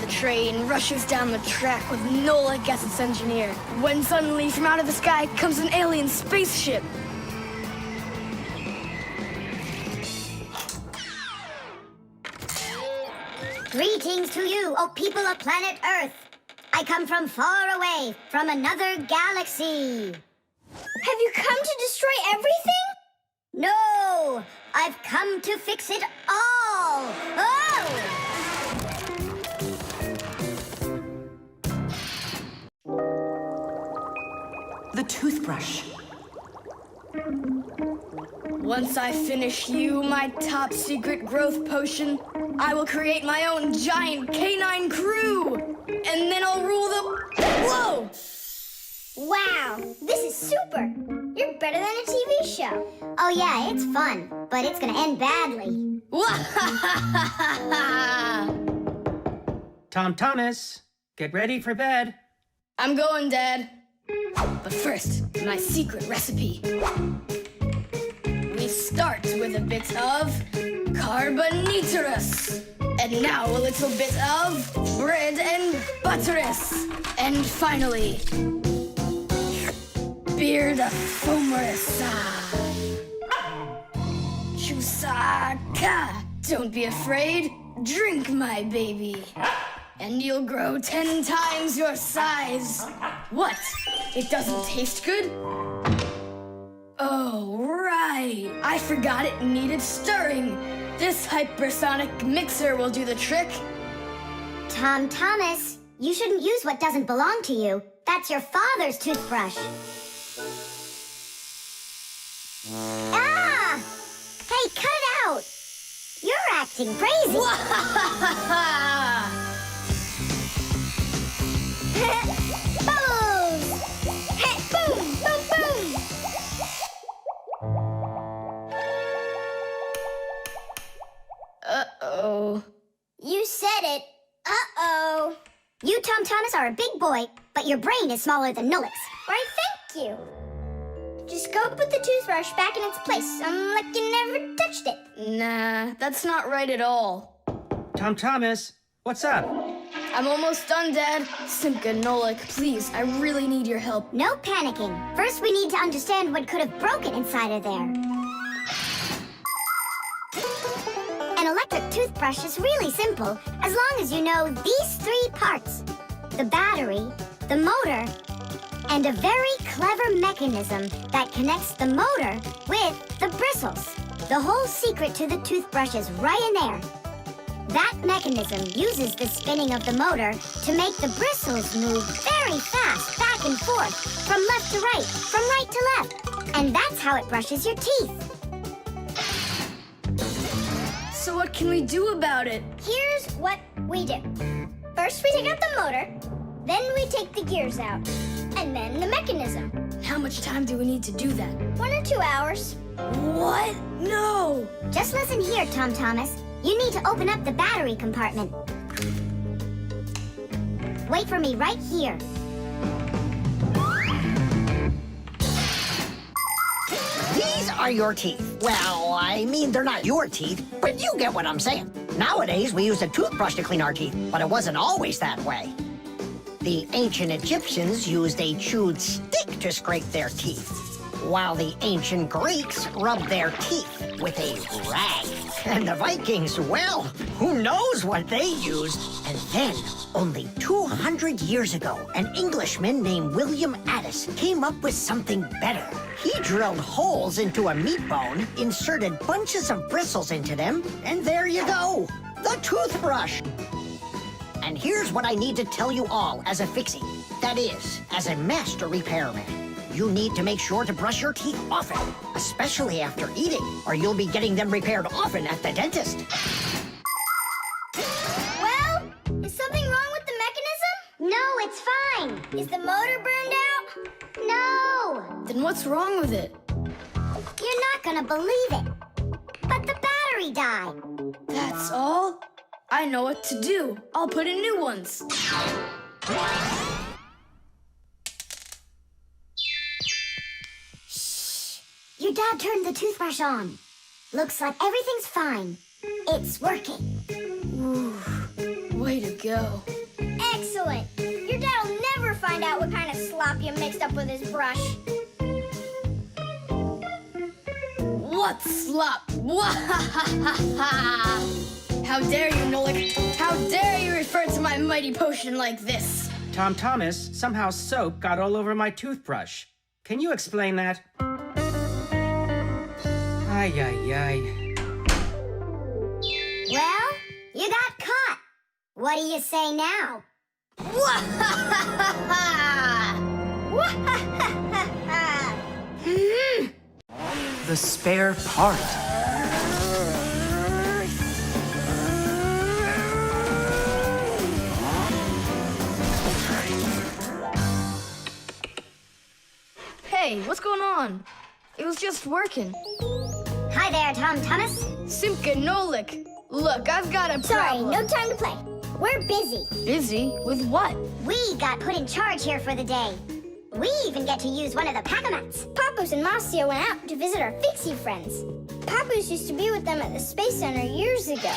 The train rushes down the track with Nolik as its engineer, when suddenly from out of the sky comes an alien spaceship. Greetings to you, O people of planet Earth. I come from far away, from another galaxy. Have you come to destroy everything? No, I've come to fix it all. Oh! The toothbrush. Once I finish you, my top secret growth potion, I will create my own giant canine crew! And then I'll rule the... Whoa! Wow, this is super. You're better than a TV show. Oh yeah, it's fun, but it's gonna end badly. Tom Thomas, get ready for bed. I'm going, Dad. But first, my secret recipe. We start with a bit of carbonatorous. And now a little bit of bread and butterous. And finally, beard of foamerous. Chusaka. Don't be afraid. Drink, my baby. And you'll grow 10 times your size. What? It doesn't taste good? Oh, right. I forgot it needed stirring. This hypersonic mixer will do the trick. Tom Thomas, you shouldn't use what doesn't belong to you. That's your father's toothbrush. Ah! Hey, cut it out! You're acting crazy. Bubbles! Hey, boom, boom, boom! Uh-oh. You said it. Uh-oh. You, Tom Thomas, are a big boy, but your brain is smaller than Nolik's. Why, thank you. Just go put the toothbrush back in its place, like you never touched it. Nah, that's not right at all. Tom Thomas, what's up? I'm almost done, Dad. Simka and Nolik, please, I really need your help. No panicking. First, we need to understand what could have broken inside of there. An electric toothbrush is really simple, as long as you know these 3 parts. The battery, the motor, and a very clever mechanism that connects the motor with the bristles. The whole secret to the toothbrush is right in there. That mechanism uses the spinning of the motor to make the bristles move very fast back and forth, from left to right, from right to left. And that's how it brushes your teeth. So what can we do about it? Here's what we do. First, we take out the motor. Then we take the gears out. And then the mechanism. How much time do we need to do that? 1 or 2 hours. What? No! Just listen here, Tom Thomas. You need to open up the battery compartment. Wait for me right here. These are your teeth. Well, I mean, they're not your teeth, but you get what I'm saying. Nowadays, we use a toothbrush to clean our teeth, but it wasn't always that way. The ancient Egyptians used a chewed stick to scrape their teeth, while the ancient Greeks rubbed their teeth with a rag. And the Vikings, well, who knows what they used? And then, only 200 years ago, an Englishman named William Addis came up with something better. He drilled holes into a meat bone, inserted bunches of bristles into them, and there you go, the toothbrush. And here's what I need to tell you all as a Fixie. That is, as a master repairman. You need to make sure to brush your teeth often, especially after eating, or you'll be getting them repaired often at the dentist. Well, is something wrong with the mechanism? No, it's fine. Is the motor burned out? No! Then what's wrong with it? You're not gonna believe it. But the battery died. That's all? I know what to do. I'll put in new ones. Your dad turned the toothbrush on. Looks like everything's fine. It's working. Way to go. Excellent. Your dad will never find out what kind of slop you mixed up with his brush. What slop? How dare you, Nolik? How dare you refer to my mighty potion like this? Tom Thomas, somehow soap got all over my toothbrush. Can you explain that? Ay, ay, ay. Well, you got caught. What do you say now? The spare part. Hey, what's going on? It was just working. Hi there, Tom Thomas. Simka and Nolik. Look, I've got a Sorry, problem. no time to play. We're busy. Busy? With what? We got put in charge here for the day. We even get to use one of the pack-a-mats. Papoose and Marcia went out to visit our Fixie friends. Papoose used to be with them at the Space Center years ago.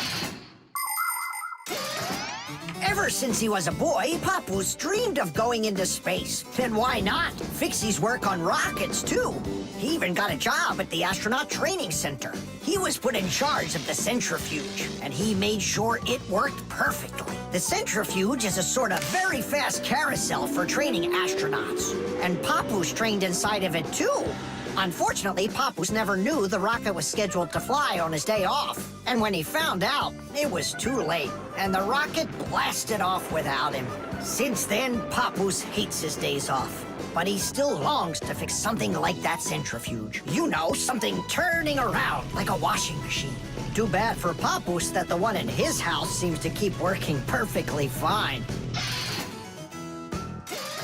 Ever since he was a boy, Papoose dreamed of going into space. And why not? Fixies work on rockets, too. He even got a job at the Astronaut Training Center. He was put in charge of the centrifuge, and he made sure it worked perfectly. The centrifuge is a sort of very fast carousel for training astronauts. And Papoose trained inside of it, too. Unfortunately, Papoose never knew the rocket was scheduled to fly on his day off. And when he found out, it was too late, and the rocket blasted off without him. Since then, Papoose hates his days off. But he still longs to fix something like that centrifuge. You know, something turning around like a washing machine. Too bad for Papoose that the one in his house seems to keep working perfectly fine.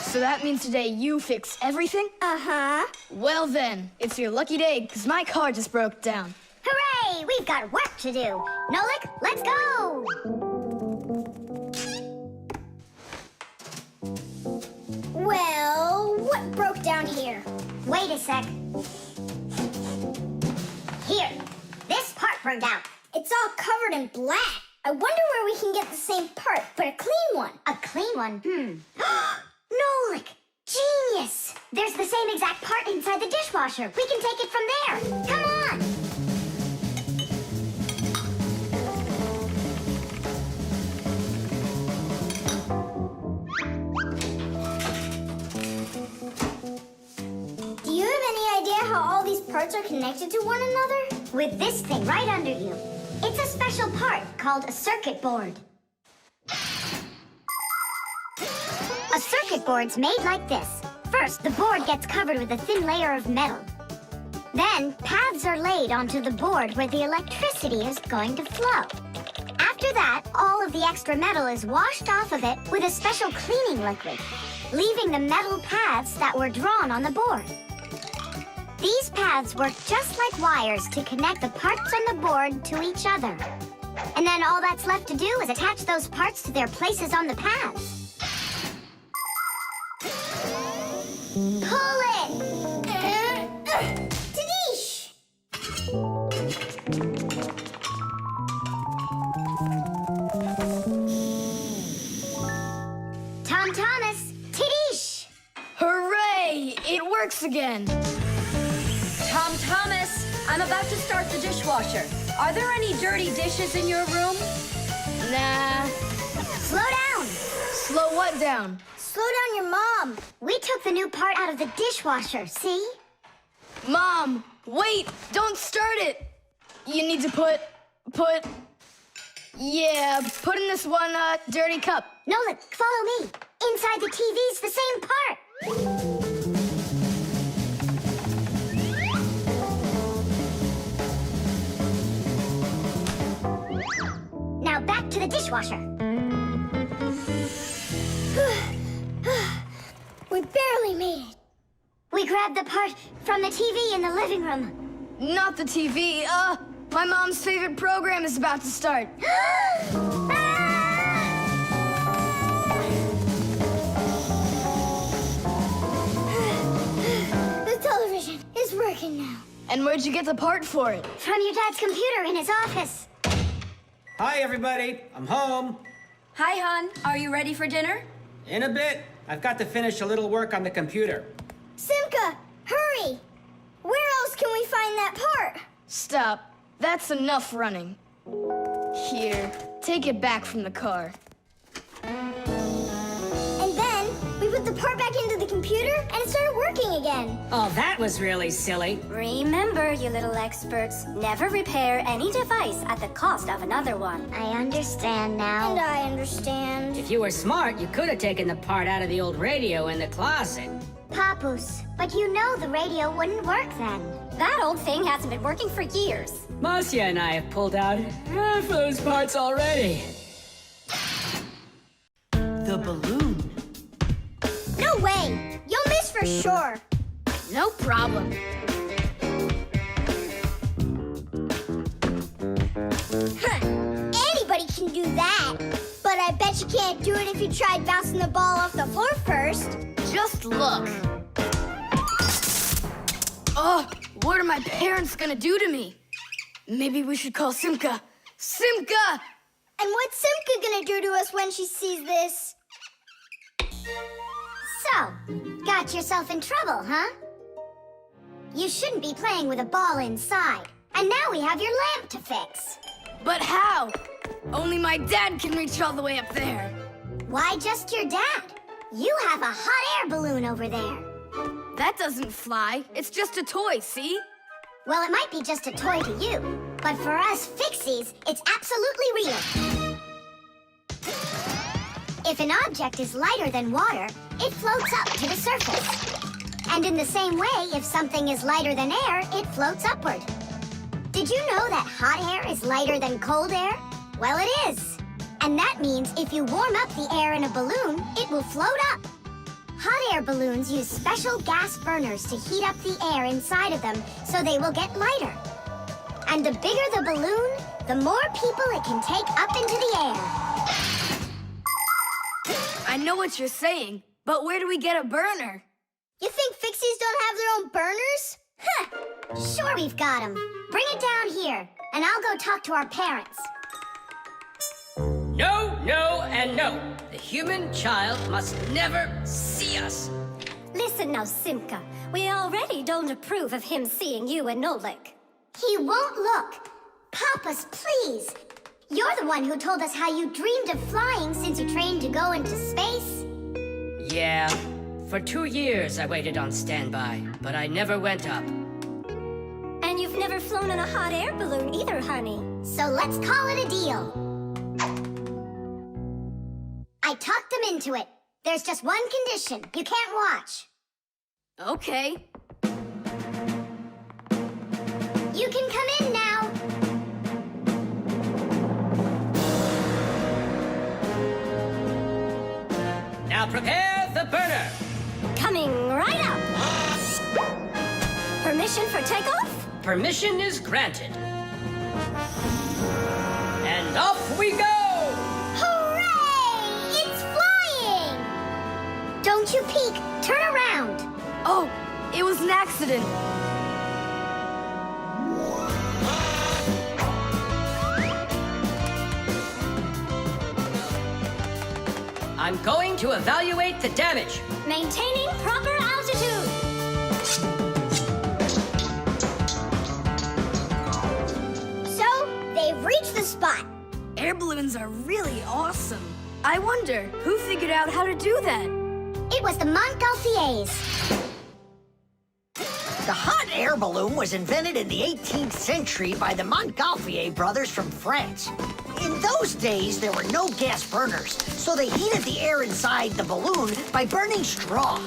So that means today you fix everything? Uh-huh. Well then, it's your lucky day, because my car just broke down. Hooray! We've got work to do. Nolik, let's go! Well, what broke down here? Wait a sec. Here, this part burned out. It's all covered in black. I wonder where we can get the same part, but a clean one. A clean one? Nolik! Genius! There's the same exact part inside the dishwasher. We can take it from there. Come on! Do you have any idea how all these parts are connected to one another? With this thing right under you. It's a special part called a circuit board. A circuit board's made like this. First, the board gets covered with a thin layer of metal. Then, paths are laid onto the board where the electricity is going to flow. After that, all of the extra metal is washed off of it with a special cleaning liquid, leaving the metal paths that were drawn on the board. These paths work just like wires to connect the parts on the board to each other. And then all that's left to do is attach those parts to their places on the paths. Pull it! Tadish! Tom Thomas, Tadish! Hooray! It works again. Tom Thomas, I'm about to start the dishwasher. Are there any dirty dishes in your room? Nah. Slow down! Slow what down? Slow down your mom. We took the new part out of the dishwasher, see? Mom, wait! Don't start it! You need to put in this one, dirty cup. Nolik, follow me. Inside the TV's the same part. Now back to the dishwasher. We barely made it. We grabbed the part from the TV in the living room. Not the TV, my mom's favorite program is about to start. The television is working now. And where'd you get the part for it? From your dad's computer in his office. Hi, everybody. I'm home. Hi, hon. Are you ready for dinner? In a bit. I've got to finish a little work on the computer. Simka, hurry! Where else can we find that part? Stop. That's enough running. Here, take it back from the car. And then we put the part back into the computer and it started working again. Oh, that was really silly. Remember, you little experts, never repair any device at the cost of another one. I understand now. And I understand. If you were smart, you could have taken the part out of the old radio in the closet. Papus, but you know the radio wouldn't work then. That old thing hasn't been working for years. Marcia and I have pulled out half those parts already. The balloon. No way! You'll miss for sure. No problem. Anybody can do that. But I bet you can't do it if you tried bouncing the ball off the floor first. Just look. Oh, what are my parents gonna do to me? Maybe we should call Simka. Simka! And what's Simka gonna do to us when she sees this? So, got yourself in trouble, huh? You shouldn't be playing with a ball inside. And now we have your lamp to fix. But how? Only my dad can reach all the way up there. Why just your dad? You have a hot air balloon over there. That doesn't fly. It's just a toy, see? Well, it might be just a toy to you, but for us Fixies, it's absolutely real. If an object is lighter than water, it floats up to the surface. And in the same way, if something is lighter than air, it floats upward. Did you know that hot air is lighter than cold air? Well, it is. And that means if you warm up the air in a balloon, it will float up. Hot air balloons use special gas burners to heat up the air inside of them so they will get lighter. And the bigger the balloon, the more people it can take up into the air. I know what you're saying, but where do we get a burner? You think Fixies don't have their own burners? Huh! Sure we've got them. Bring it down here, and I'll go talk to our parents. No, no, and no. The human child must never see us. Listen now, Simka. We already don't approve of him seeing you and Nolik. He won't look. Papas, please. You're the one who told us how you dreamed of flying since you trained to go into space. Yeah. For 2 years I waited on standby, but I never went up. And you've never flown in a hot air balloon either, honey. So let's call it a deal. I talked them into it. There's just one condition. You can't watch. Okay. You can come in now. Now prepare the burner. Coming right up. Permission for takeoff? Permission is granted. And off we go! Hooray! It's flying! Don't you peek. Turn around. Oh, it was an accident. I'm going to evaluate the damage. Maintaining proper altitude. So, spot. Air balloons are really awesome. I wonder, who figured out how to do that? It was the Montgolfiers. The hot air balloon was invented in the 18th century by the Montgolfier brothers from France. In those days, there were no gas burners, so they heated the air inside the balloon by burning straw.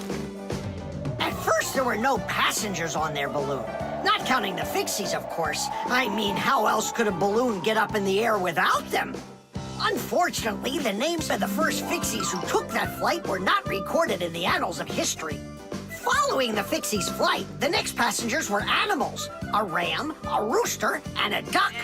At first, there were no passengers on their balloon. Not counting the Fixies, of course. I mean, how else could a balloon get up in the air without them? Unfortunately, the names of the first Fixies who took that flight were not recorded in the annals of history. Following the Fixies' flight, the next passengers were animals: a ram, a rooster, and a duck.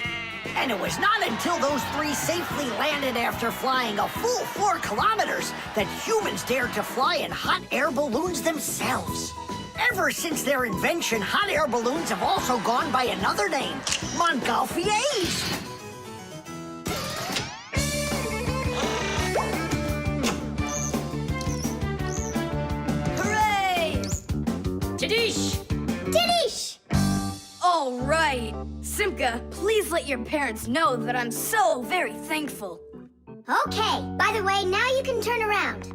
And it was not until those three safely landed after flying a full 4 kilometers that humans dared to fly in hot air balloons themselves. Ever since their invention, hot air balloons have also gone by another name, Montgolfiers. Hooray! Tadish! Tadish! All right. Simka, please let your parents know that I'm so very thankful. Okay, by the way, now you can turn around.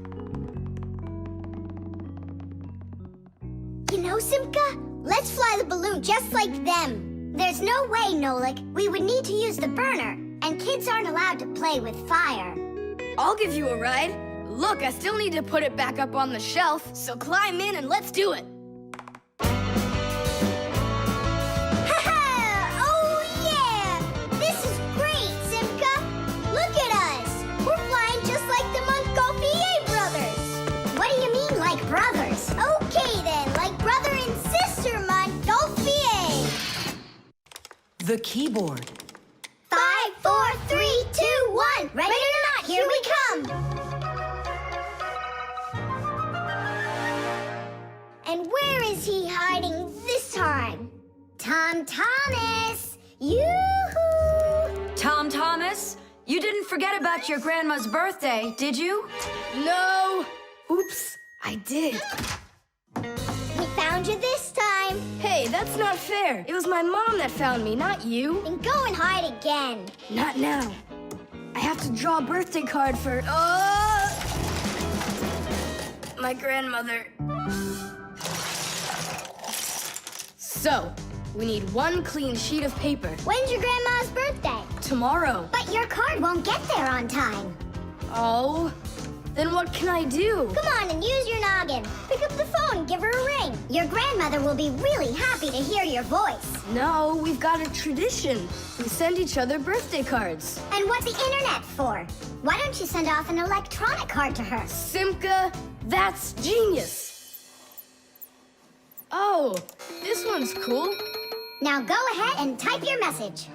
You know, Simka, let's fly the balloon just like them. There's no way, Nolik. We would need to use the burner, and kids aren't allowed to play with fire. I'll give you a ride. Look, I still need to put it back up on the shelf, so climb in and let's do it. Brothers. Okay then, like brother and sister, Montgolfier. The keyboard. 5, 4, 3, 2, 1. Ready or not, here we come. And where is he hiding this time? Tom Thomas! Yoo-hoo! Tom Thomas, you didn't forget about your grandma's birthday, did you? No! Oops, I did. We found you this time. Hey, that's not fair. It was my mom that found me, not you. Then go and hide again. Not now. I have to draw a birthday card for... my grandmother. So, we need 1 clean sheet of paper. When's your grandma's birthday? Tomorrow. But your card won't get there on time. Oh, then what can I do? Come on and use your noggin. Pick up the phone and give her a ring. Your grandmother will be really happy to hear your voice. No, we've got a tradition. We send each other birthday cards. And what's the internet for? Why don't you send off an electronic card to her? Simka, that's genius. Oh, this one's cool. Now go ahead and type your message.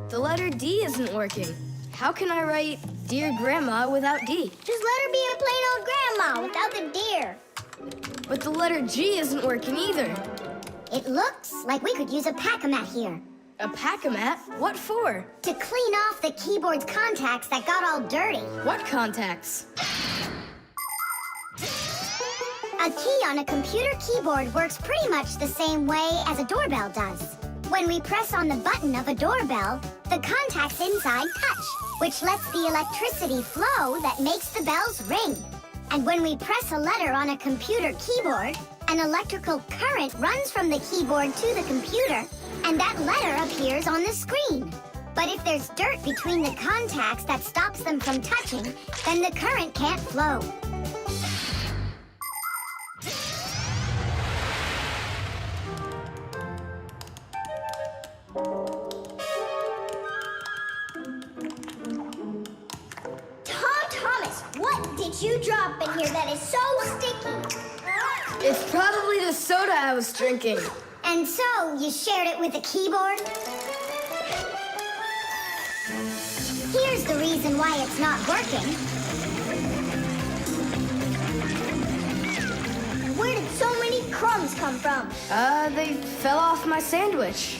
The letter D isn't working. How can I write Dear Grandma without D? Just let her be a plain old grandma without the deer. But the letter G isn't working either. It looks like we could use a pack-a-mat here. A pack-a-mat? What for? To clean off the keyboard's contacts that got all dirty. What contacts? A key on a computer keyboard works pretty much the same way as a doorbell does. When we press on the button of a doorbell, the contacts inside touch, which lets the electricity flow that makes the bells ring. And when we press a letter on a computer keyboard, an electrical current runs from the keyboard to the computer, and that letter appears on the screen. But if there's dirt between the contacts that stops them from touching, then the current can't flow. What did you drop in here that is so sticky? It's probably the soda I was drinking. And so, you shared it with the keyboard? Here's the reason why it's not working. Where did so many crumbs come from? They fell off my sandwich.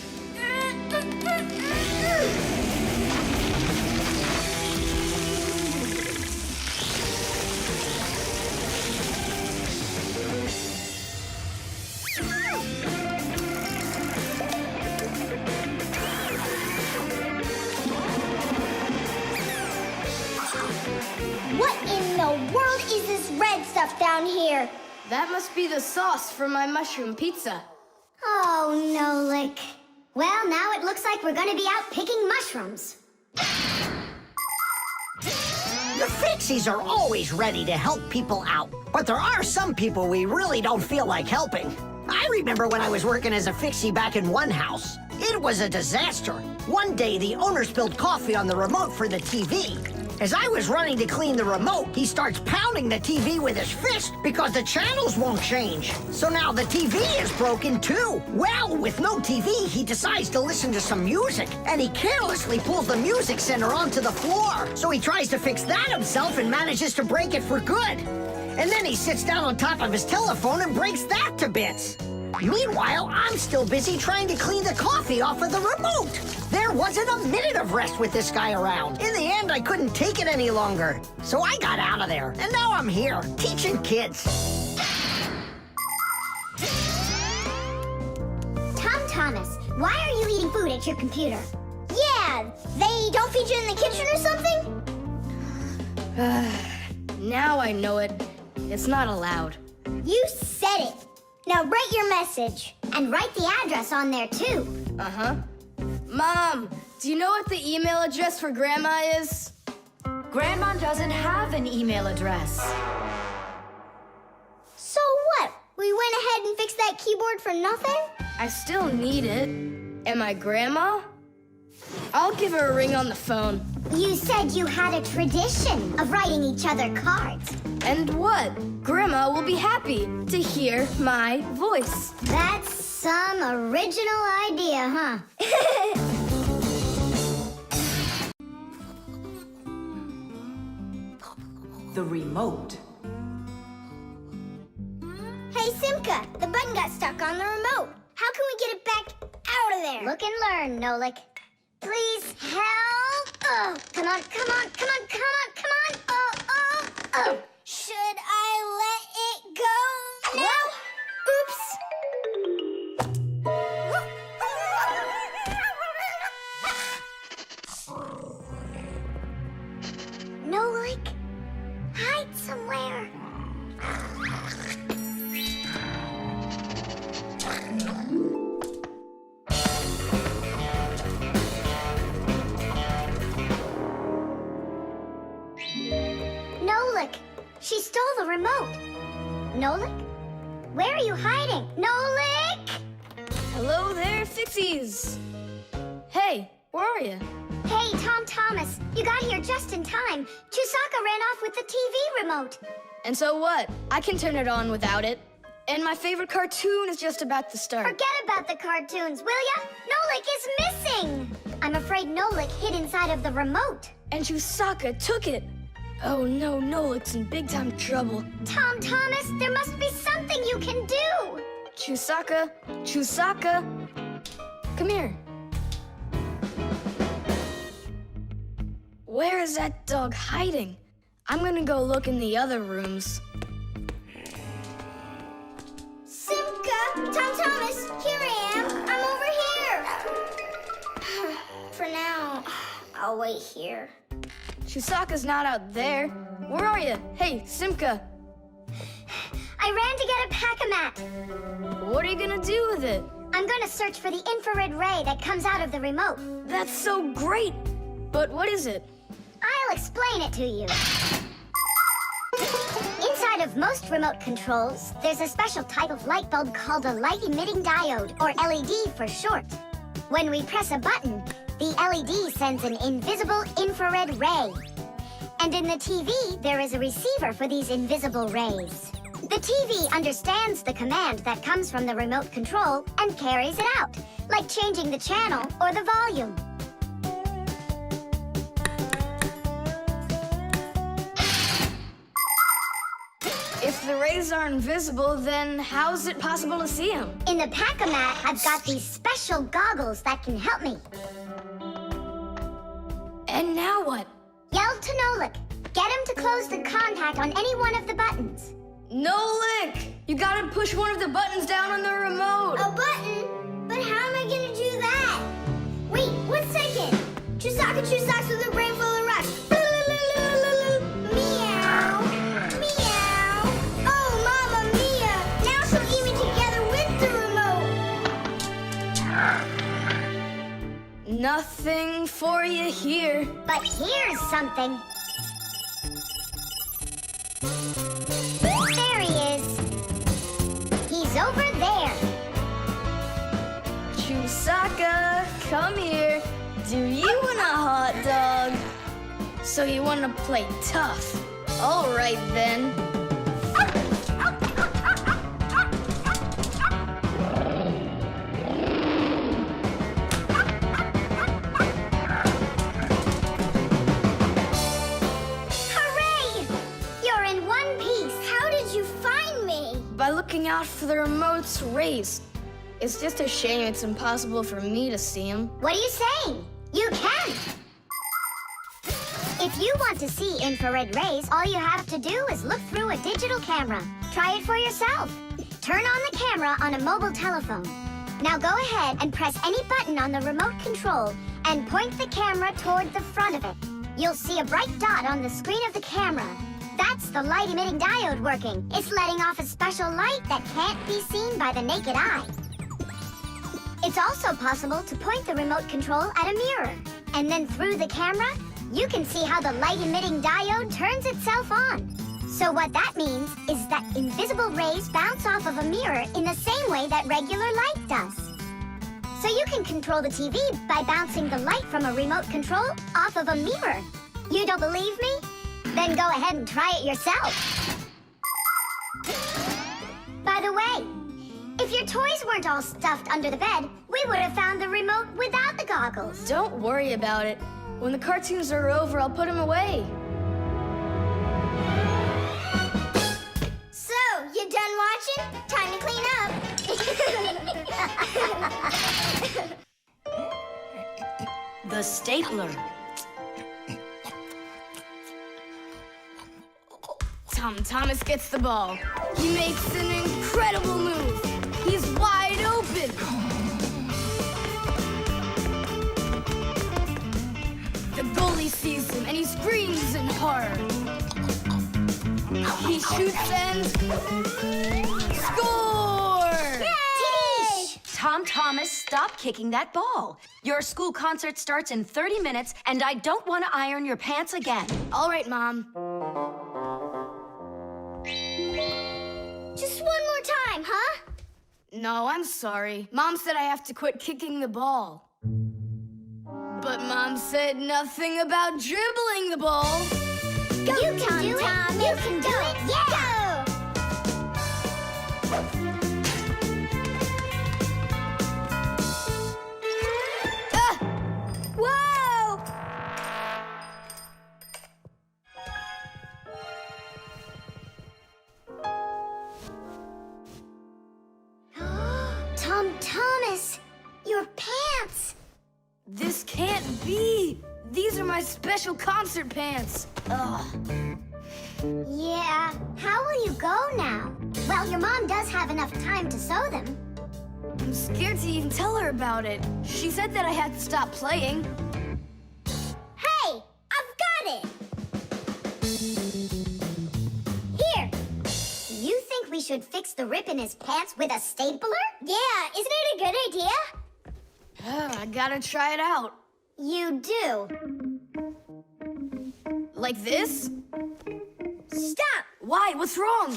red stuff down here. That must be the sauce for my mushroom pizza. Oh, Nolik. Well, now it looks like we're gonna be out picking mushrooms. The Fixies are always ready to help people out, but there are some people we really don't feel like helping. I remember when I was working as a Fixie back in one house. It was a disaster. One day, the owner spilled coffee on the remote for the TV. As I was running to clean the remote, he starts pounding the TV with his fist because the channels won't change. So now the TV is broken too. Well, with no TV, he decides to listen to some music, and he carelessly pulls the music center onto the floor. So he tries to fix that himself and manages to break it for good. And then he sits down on top of his telephone and breaks that to bits. Meanwhile, I'm still busy trying to clean the coffee off of the remote. There wasn't a minute of rest with this guy around. In the end, I couldn't take it any longer. So I got out of there, and now I'm here, teaching kids. Tom Thomas, why are you eating food at your computer? Yeah, they don't feed you in the kitchen or something? Now I know it. It's not allowed. You said it. Now write your message. And write the address on there, too. Uh-huh. Mom, do you know what the email address for Grandma is? Grandma doesn't have an email address. So what? We went ahead and fixed that keyboard for nothing? I still need it. And my grandma? I'll give her a ring on the phone. You said you had a tradition of writing each other cards. And what? Grandma will be happy to hear my voice. That's some original idea, huh? The remote. Hey, Simka, the button got stuck on the remote. How can we get it back out of there? Look and learn, Nolik. Please help. Oh, come on, come on, come on, come on, come on. Oh, oh, oh. Should I let it go now? Oops. Nolik, hide somewhere. Nolik, she stole the remote. Nolik? Where are you hiding? Nolik! Hello there, Fixies. Hey, where are you? Hey, Tom Thomas, you got here just in time. Chusaka ran off with the TV remote. And so what? I can turn it on without it. And my favorite cartoon is just about to start. Forget about the cartoons, will ya? Nolik is missing! I'm afraid Nolik hid inside of the remote. And Chusaka took it. Oh no, Nolik's in big time trouble. Tom Thomas, there must be something you can do! Chusaka, Chusaka, come here. Where is that dog hiding? I'm gonna go look in the other rooms. Simka, Tom Thomas, here I am. I'm over here. For now, I'll wait here. Chusaka's not out there. Where are you? Hey, Simka. I ran to get a pack-a-mat. What are you gonna do with it? I'm gonna search for the infrared ray that comes out of the remote. That's so great. But what is it? I'll explain it to you. Inside of most remote controls, there's a special type of light bulb called a light-emitting diode, or LED for short. When we press a button, the LED sends an invisible infrared ray. And in the TV, there is a receiver for these invisible rays. The TV understands the command that comes from the remote control and carries it out, like changing the channel or the volume. If the rays are invisible, then how is it possible to see them? In the pack-a-mat, I've got these special goggles that can help me. And now what? Yell to Nolik. Get him to close the contact on any one of the buttons. Nolik! You gotta push one of the buttons down on the remote. A button? But how am I gonna do that? Wait, 1 second. Chusaka with a brain full of rocks. Meow. Meow. Nothing for you here. But here's something. There he is. He's over there. Chusaka, come here. Do you want a hot dog? So you want to play tough? All right then. Hooray! You're in one piece. How did you find me? By looking out for the remote's rays. It's just a shame it's impossible for me to see him. What are you saying? You can. If you want to see infrared rays, all you have to do is look through a digital camera. Try it for yourself. Turn on the camera on a mobile telephone. Now go ahead and press any button on the remote control and point the camera toward the front of it. You'll see a bright dot on the screen of the camera. That's the light-emitting diode working. It's letting off a special light that can't be seen by the naked eye. It's also possible to point the remote control at a mirror. And then through the camera, you can see how the light-emitting diode turns itself on. So what that means is that invisible rays bounce off of a mirror in the same way that regular light does. So you can control the TV by bouncing the light from a remote control off of a mirror. You don't believe me? Then go ahead and try it yourself. By the way, if your toys weren't all stuffed under the bed, we would have found the remote without the goggles. Don't worry about it. When the cartoons are over, I'll put them away. So, you done watching? Time to clean up. The stapler. Tom Thomas gets the ball. He makes an incredible move. He's wide open. The goalie sees him and he screams in horror. He shoots and score! Yay! Tom Thomas, stop kicking that ball. Your school concert starts in 30 minutes, and I don't want to iron your pants again. All right, Mom. Just one more time, huh? No, I'm sorry. Mom said I have to quit kicking the ball. But Mom said nothing about dribbling the ball. Go, you can do it. You can do it. Yeah! Ah! Whoa! Tom Thomas, your pants. This can't be. These are my special concert pants. Ugh. Yeah, how will you go now? Well, your mom does have enough time to sew them. I'm scared to even tell her about it. She said that I had to stop playing. Hey, I've got it. Here. You think we should fix the rip in his pants with a stapler? Yeah, isn't it a good idea? I gotta try it out. You do. Like this? Stop! Why? What's wrong?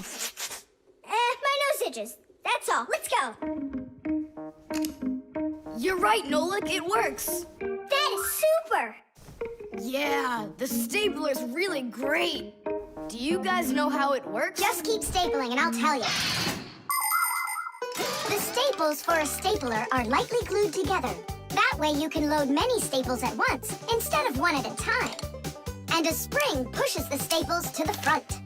My nose itches. That's all. Let's go. You're right, Nolik. It works. That is super! Yeah, the stapler's really great. Do you guys know how it works? Just keep stapling and I'll tell you. The staples for a stapler are lightly glued together. That way you can load many staples at once instead of one at a time. And a spring pushes the staples to the front.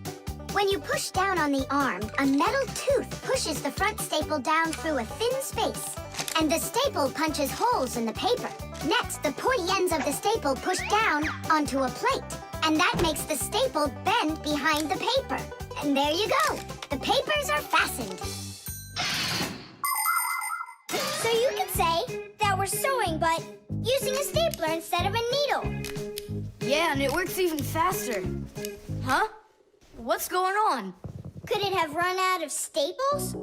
When you push down on the arm, a metal tooth pushes the front staple down through a thin space. And the staple punches holes in the paper. Next, the pointy ends of the staple push down onto a plate. And that makes the staple bend behind the paper. And there you go. The papers are fastened. So you could say that we're sewing, but using a stapler instead of a needle. Yeah, and it works even faster. Huh? What's going on? Could it have run out of staples?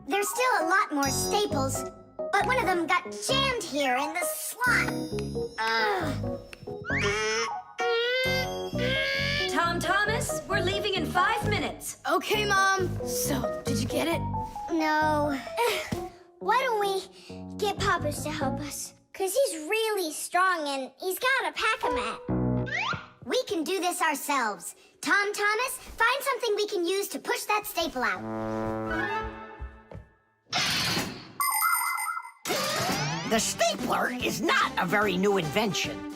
There's There's still a lot more staples, but one of them got jammed here in the slot. Tom Thomas, we're leaving in 5 minutes. Okay, Mom. So, did you get it? No. Why don't we get Papa's to help us? Because he's really strong and he's got a pack-a-mat. We can do this ourselves. Tom Thomas, find something we can use to push that staple out. The stapler is not a very new invention.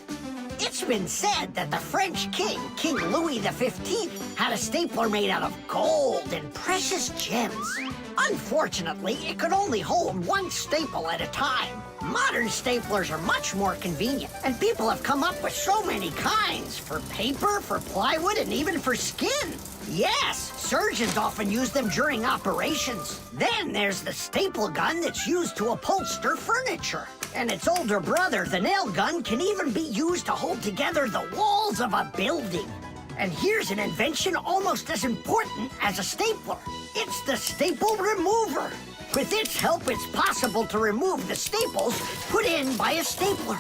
It's been said that the French king, King Louis XV, had a stapler made out of gold and precious gems. Unfortunately, it could only hold one staple at a time. Modern staplers are much more convenient, and people have come up with so many kinds for paper, for plywood, and even for skin. Yes, surgeons often use them during operations. Then there's the staple gun that's used to upholster furniture. And its older brother, the nail gun, can even be used to hold together the walls of a building. And here's an invention almost as important as a stapler. It's the staple remover. With its help, it's possible to remove the staples put in by a stapler.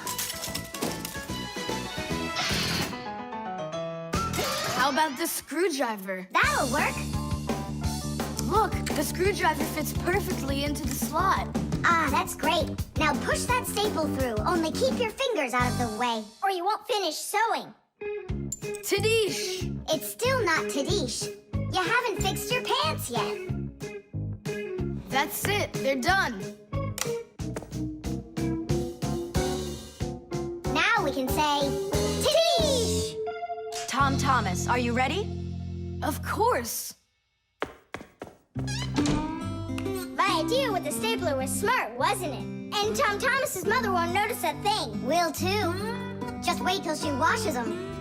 How about the screwdriver? That'll work. Look, the screwdriver fits perfectly into the slot. Ah, that's great. Now push that staple through, only keep your fingers out of the way. Or you won't finish sewing. Tadish! It's still not Tadish. You haven't fixed your pants yet. That's it, they're done. Now we can say, Tadish! Tom Thomas, are you ready? Of course. My idea with the stapler was smart, wasn't it? And Tom Thomas's mother won't notice a thing. Will too. Just wait till she washes them.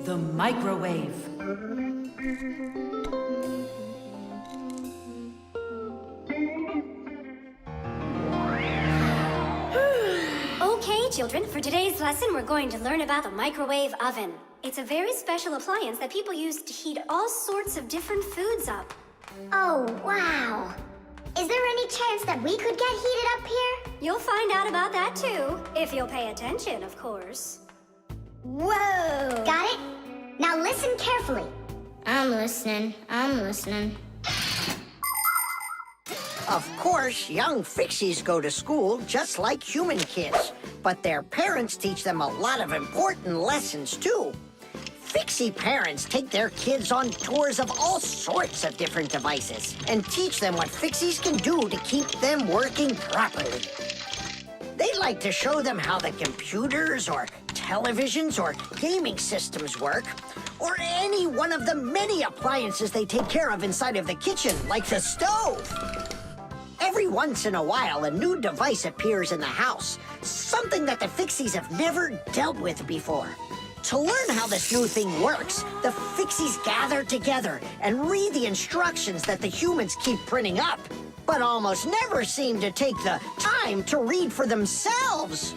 The microwave. Okay, children, for today's lesson, we're going to learn about the microwave oven. It's a very special appliance that people use to heat all sorts of different foods up. Oh, wow. Is there any chance that we could get heated up here? You'll find out about that too, if you'll pay attention, of course. Whoa! Got it? Now listen carefully. I'm listening. Of course, young Fixies go to school just like human kids, but their parents teach them a lot of important lessons, too. Fixie parents take their kids on tours of all sorts of different devices and teach them what Fixies can do to keep them working properly. They like to show them how the computers or televisions or gaming systems work, or any one of the many appliances they take care of inside of the kitchen, like the stove. Every once in a while, a new device appears in the house, something that the Fixies have never dealt with before. To learn how this new thing works, the Fixies gather together and read the instructions that the humans keep printing up, but almost never seem to take the time to read for themselves.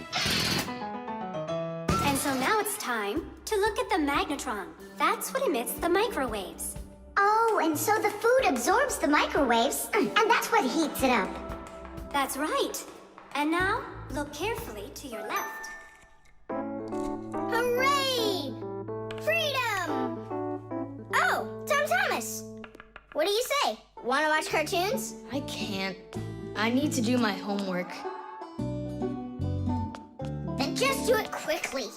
And so now it's time to look at the magnetron. That's what emits the microwaves. Oh, and so the food absorbs the microwaves, and that's what heats it up. That's right. And now, look carefully to your left. Hooray! Freedom! Oh, Tom Thomas! What do you say? Want to watch cartoons? I can't. I need to do my homework. Then just do it quickly.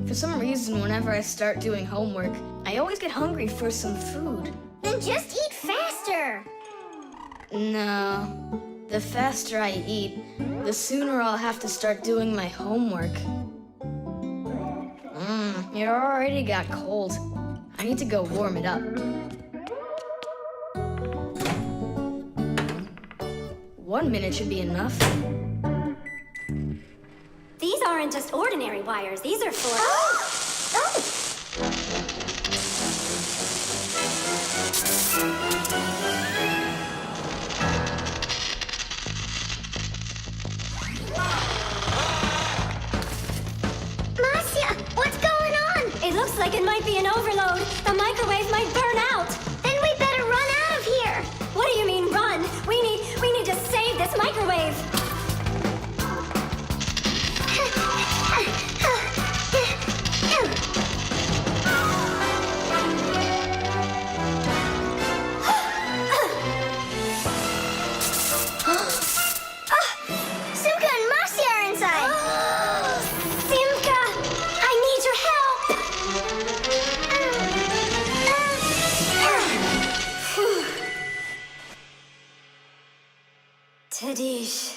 For some reason, whenever I start doing homework, I always get hungry for some food. Then just eat faster. No. The faster I eat, the sooner I'll have to start doing my homework. It already got cold. I need to go warm it up. 1 minute should be enough. These aren't just ordinary wires. These are for... Marcia, what's going on? It looks like it might be an overload. The microwave might burn out. Then Tadish.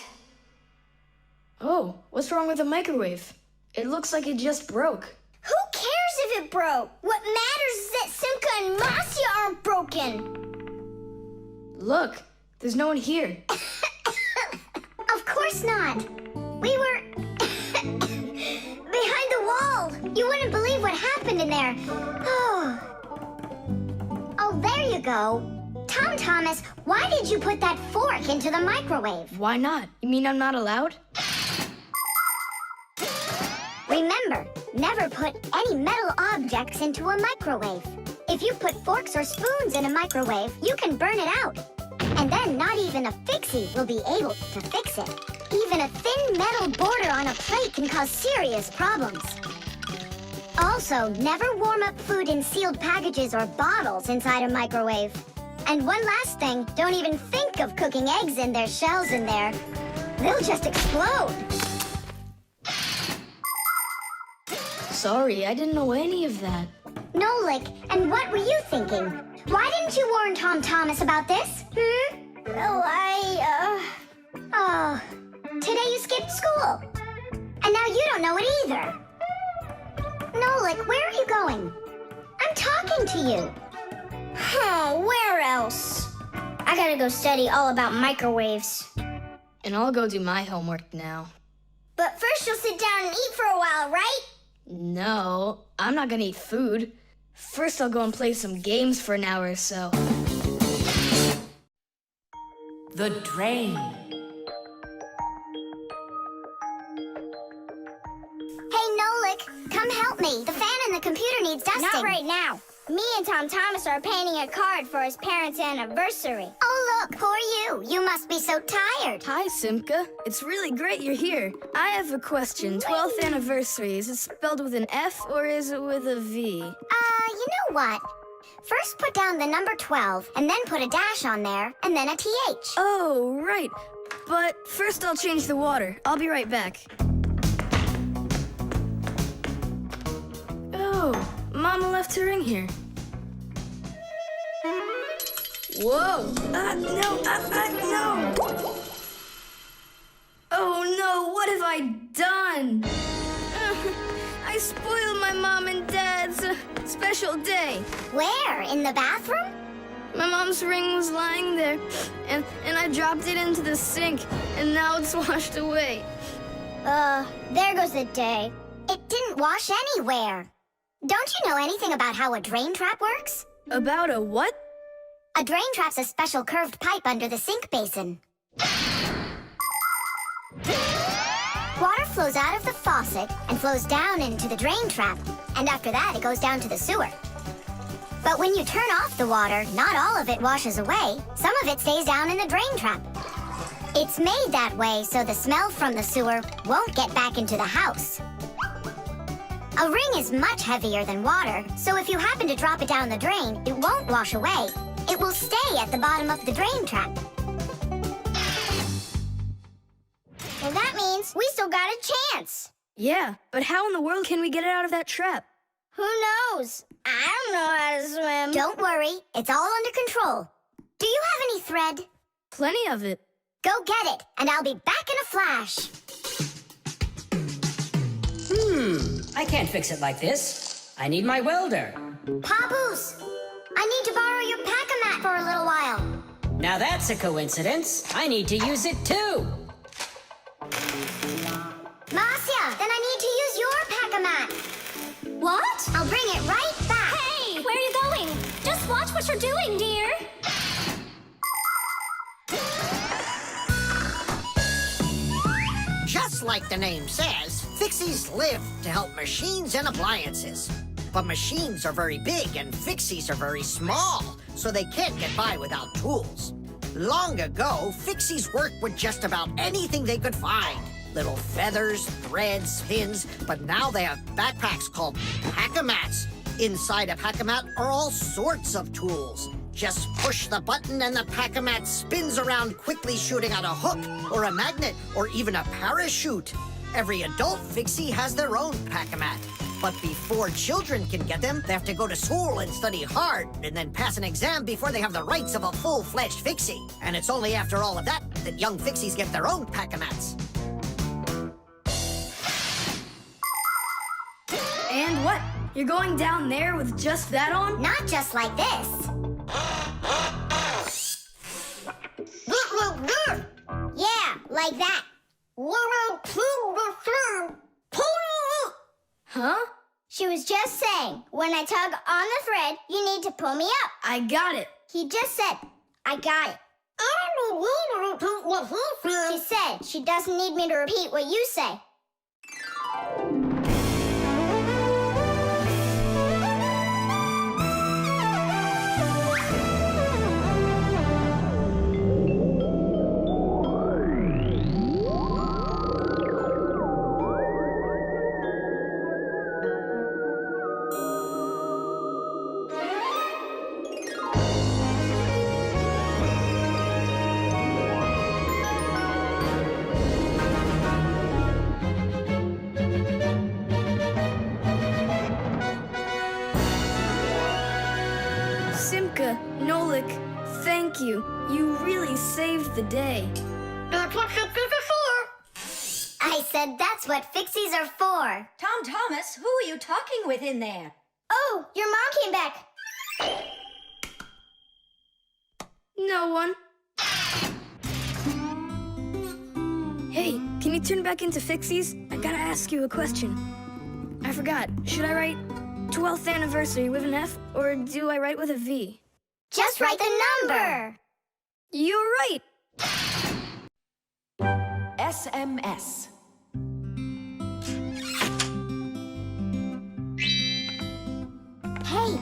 Oh, what's wrong with the microwave? It looks like it just broke. Who cares if it broke? What matters is that Simka and Masya aren't broken. Look, there's no one here. Of course not. We were behind the wall. You wouldn't believe what happened in there. Oh, there you go. Tom Thomas, why did you put that fork into the microwave? Why not? You mean I'm not allowed? Remember, never put any metal objects into a microwave. If you put forks or spoons in a microwave, you can burn it out. And then not even a Fixie will be able to fix it. Even a thin metal border on a plate can cause serious problems. Also, never warm up food in sealed packages or bottles inside a microwave. And one last thing, don't even think of cooking eggs in their shells in there. They'll just explode. Sorry, I didn't know any of that. Nolik, and what were you thinking? Why didn't you warn Tom Thomas about this? Oh, today you skipped school. And now you don't know it either. Nolik, where are you going? I'm talking to you. Where else? I gotta go study all about microwaves. And I'll go do my homework now. But first you'll sit down and eat for a while, right? No, I'm not gonna eat food. First, I'll go and play some games for an hour or so. The drain. Hey, Nolik, come help me. The fan in the computer needs dusting. Not right now. Me and Tom Thomas are painting a card for his parents' anniversary. Oh, look, poor you. You must be so tired. Hi, Simka. It's really great you're here. I have a question. 12th anniversary, is it spelled with an F or is it with a V? You know what? First put down the number 12, and then put a dash on there, and then a TH. Oh, right. But first I'll change the water. I'll be right back. Oh, Mama left her ring here. Whoa! No! Oh no, what have I done? I spoiled my mom and dad's special day. Where? In the bathroom? My mom's ring was lying there, and I dropped it into the sink, and now it's washed away. There goes the day. It didn't wash anywhere. Don't you know anything about how a drain trap works? About a what? A drain trap's a special curved pipe under the sink basin. Water flows out of the faucet and flows down into the drain trap, and after that it goes down to the sewer. But when you turn off the water, not all of it washes away. Some of it stays down in the drain trap. It's made that way so the smell from the sewer won't get back into the house. A ring is much heavier than water, so if you happen to drop it down the drain, it won't wash away. It will stay at the bottom of the drain trap. Well, that means we still got a chance. Yeah, but how in the world can we get it out of that trap? Who knows? I don't know how to swim. Don't worry, it's all under control. Do you have any thread? Plenty of it. Go get it, and I'll be back in a flash. I can't fix it like this. I need my welder. Papoose, I need to borrow your pack-a-mat for a little while. Now that's a coincidence. I need to use it too. Masya, then I need to use your pack-a-mat. What? I'll bring it right back. Hey, where are you going? Just watch what you're doing, dear. Just like the name says, Fixies live to help machines and appliances. But machines are very big and Fixies are very small, so they can't get by without tools. Long ago, Fixies worked with just about anything they could find. Little feathers, threads, pins, but now they have backpacks called pack-a-mats. Inside a pack-a-mat are all sorts of tools. Just push the button and the pack-a-mat spins around, quickly shooting out a hook or a magnet or even a parachute. Every adult Fixie has their own pack-a-mat. But before children can get them, they have to go to school and study hard and then pass an exam before they have the rights of a full-fledged Fixie. And it's only after all of that that young Fixies get their own pack of mats. And what? You're going down there with just that on? Not just like this. Yeah, like that. Huh? She was just saying, when I tug on the thread, you need to pull me up. I got it. He just said, I got it. She said she doesn't need me to repeat what you say. Simka, Nolik, thank you. You really saved the day. That's what Fixies are for. I said that's what Fixies are for. Tom Thomas, who are you talking with in there? Oh, your mom came back. No one. Hey, can you turn back into Fixies? I gotta ask you a question. I forgot. Should I write 12th anniversary with an F, or do I write with a V? Just write the number. You're right. SMS. Hey.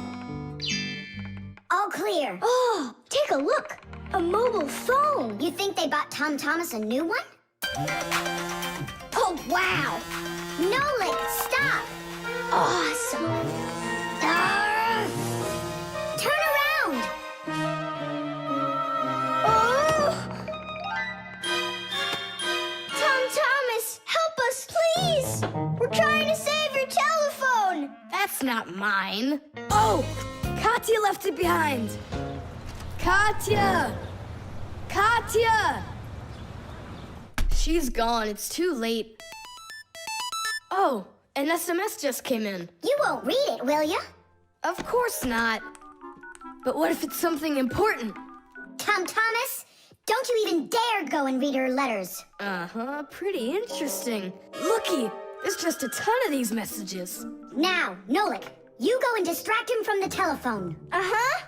All clear. Oh, take a look. A mobile phone. You think they bought Tom Thomas a new one? Oh, wow. Nolik, stop. Awesome. Turn around. Oh! Tom Thomas, help us, please. We're trying to save your telephone. That's not mine. Oh, Katya left it behind. Katya! Katya! She's gone. It's too late. Oh, an SMS just came in. You won't read it, will you? Of course not. But what if it's something important? Tom Thomas, don't you even dare go and read her letters. Uh-huh, pretty interesting. Looky, there's just a ton of these messages. Now, Nolik, you go and distract him from the telephone. Uh-huh.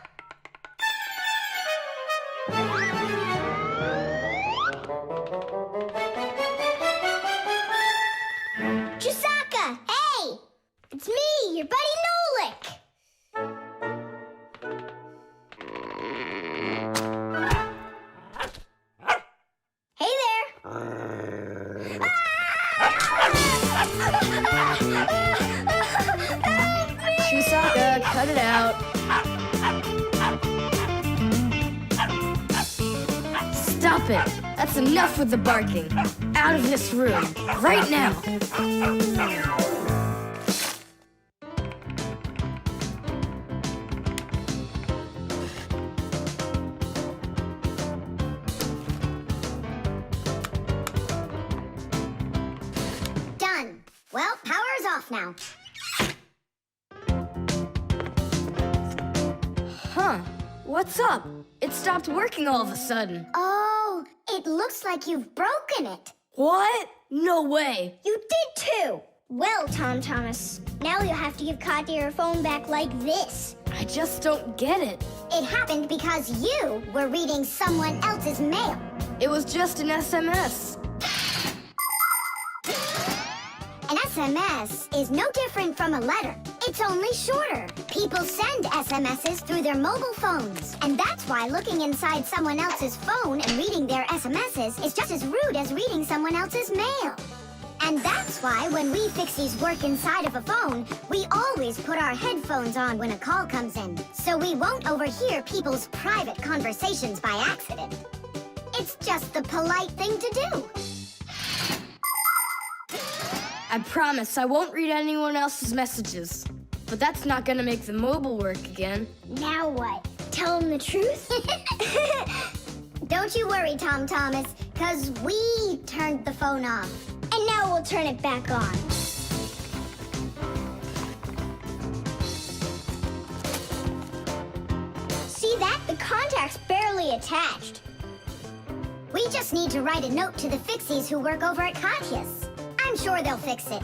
Chisaka, hey! It's me, your buddy Nolik. Hey there. Chisaka, cut it out. Stop it. That's enough with the barking. Out of this room. Right now. Done. Well, power's off now. Huh. What's up? It stopped working all of a sudden. Oh, it looks like you've broken it. What? No way. You did too. Well, Tom Thomas, now you'll have to give Katya her phone back like this. I just don't get it. It happened because you were reading someone else's mail. It was just an SMS. An SMS is no different from a letter. It's only shorter. People send SMSs through their mobile phones. And that's why looking inside someone else's phone and reading their SMSs is just as rude as reading someone else's mail. And that's why when we Fixies work inside of a phone, we always put our headphones on when a call comes in, so we won't overhear people's private conversations by accident. It's just the polite thing to do. I promise I won't read anyone else's messages. But that's not gonna make the mobile work again. Now what? Tell him the truth? Don't Don't you worry, Tom Thomas, because we turned the phone off. And now we'll turn it back on. See that? The contact's barely attached. We just need to write a note to the Fixies who work over at Katya's. I'm sure they'll fix it.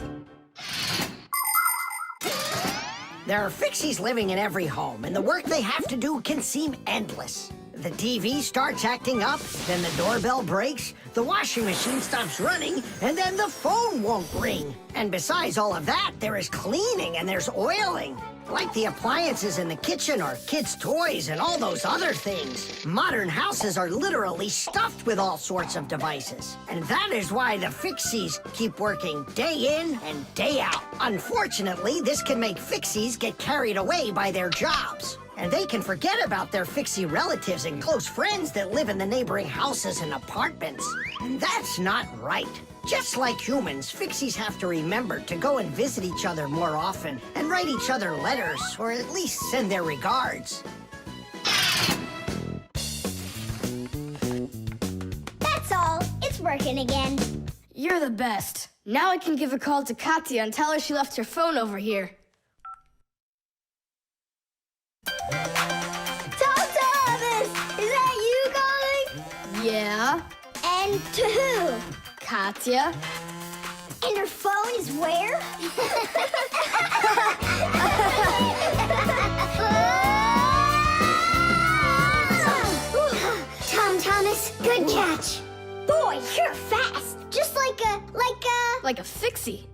There are Fixies living in every home, and the work they have to do can seem endless. The TV starts acting up, then the doorbell breaks, the washing machine stops running, and then the phone won't ring. And besides all of that, there is cleaning and there's oiling. Like the appliances in the kitchen or kids' toys and all those other things. Modern houses are literally stuffed with all sorts of devices. And that is why the Fixies keep working day in and day out. Unfortunately, this can make Fixies get carried away by their jobs. And they can forget about their Fixie relatives and close friends that live in the neighboring houses and apartments. And that's not right. Just like humans, Fixies have to remember to go and visit each other more often and write each other letters, or at least send their regards. That's all. It's working again. You're the best. Now I can give a call to Katya and tell her she left her phone over here. Tom Thomas! Is that you calling? Yeah? And to who? Katya? And her phone is where? Tom Thomas, good catch. Boy, you're fast. Just like a... Like a Fixie.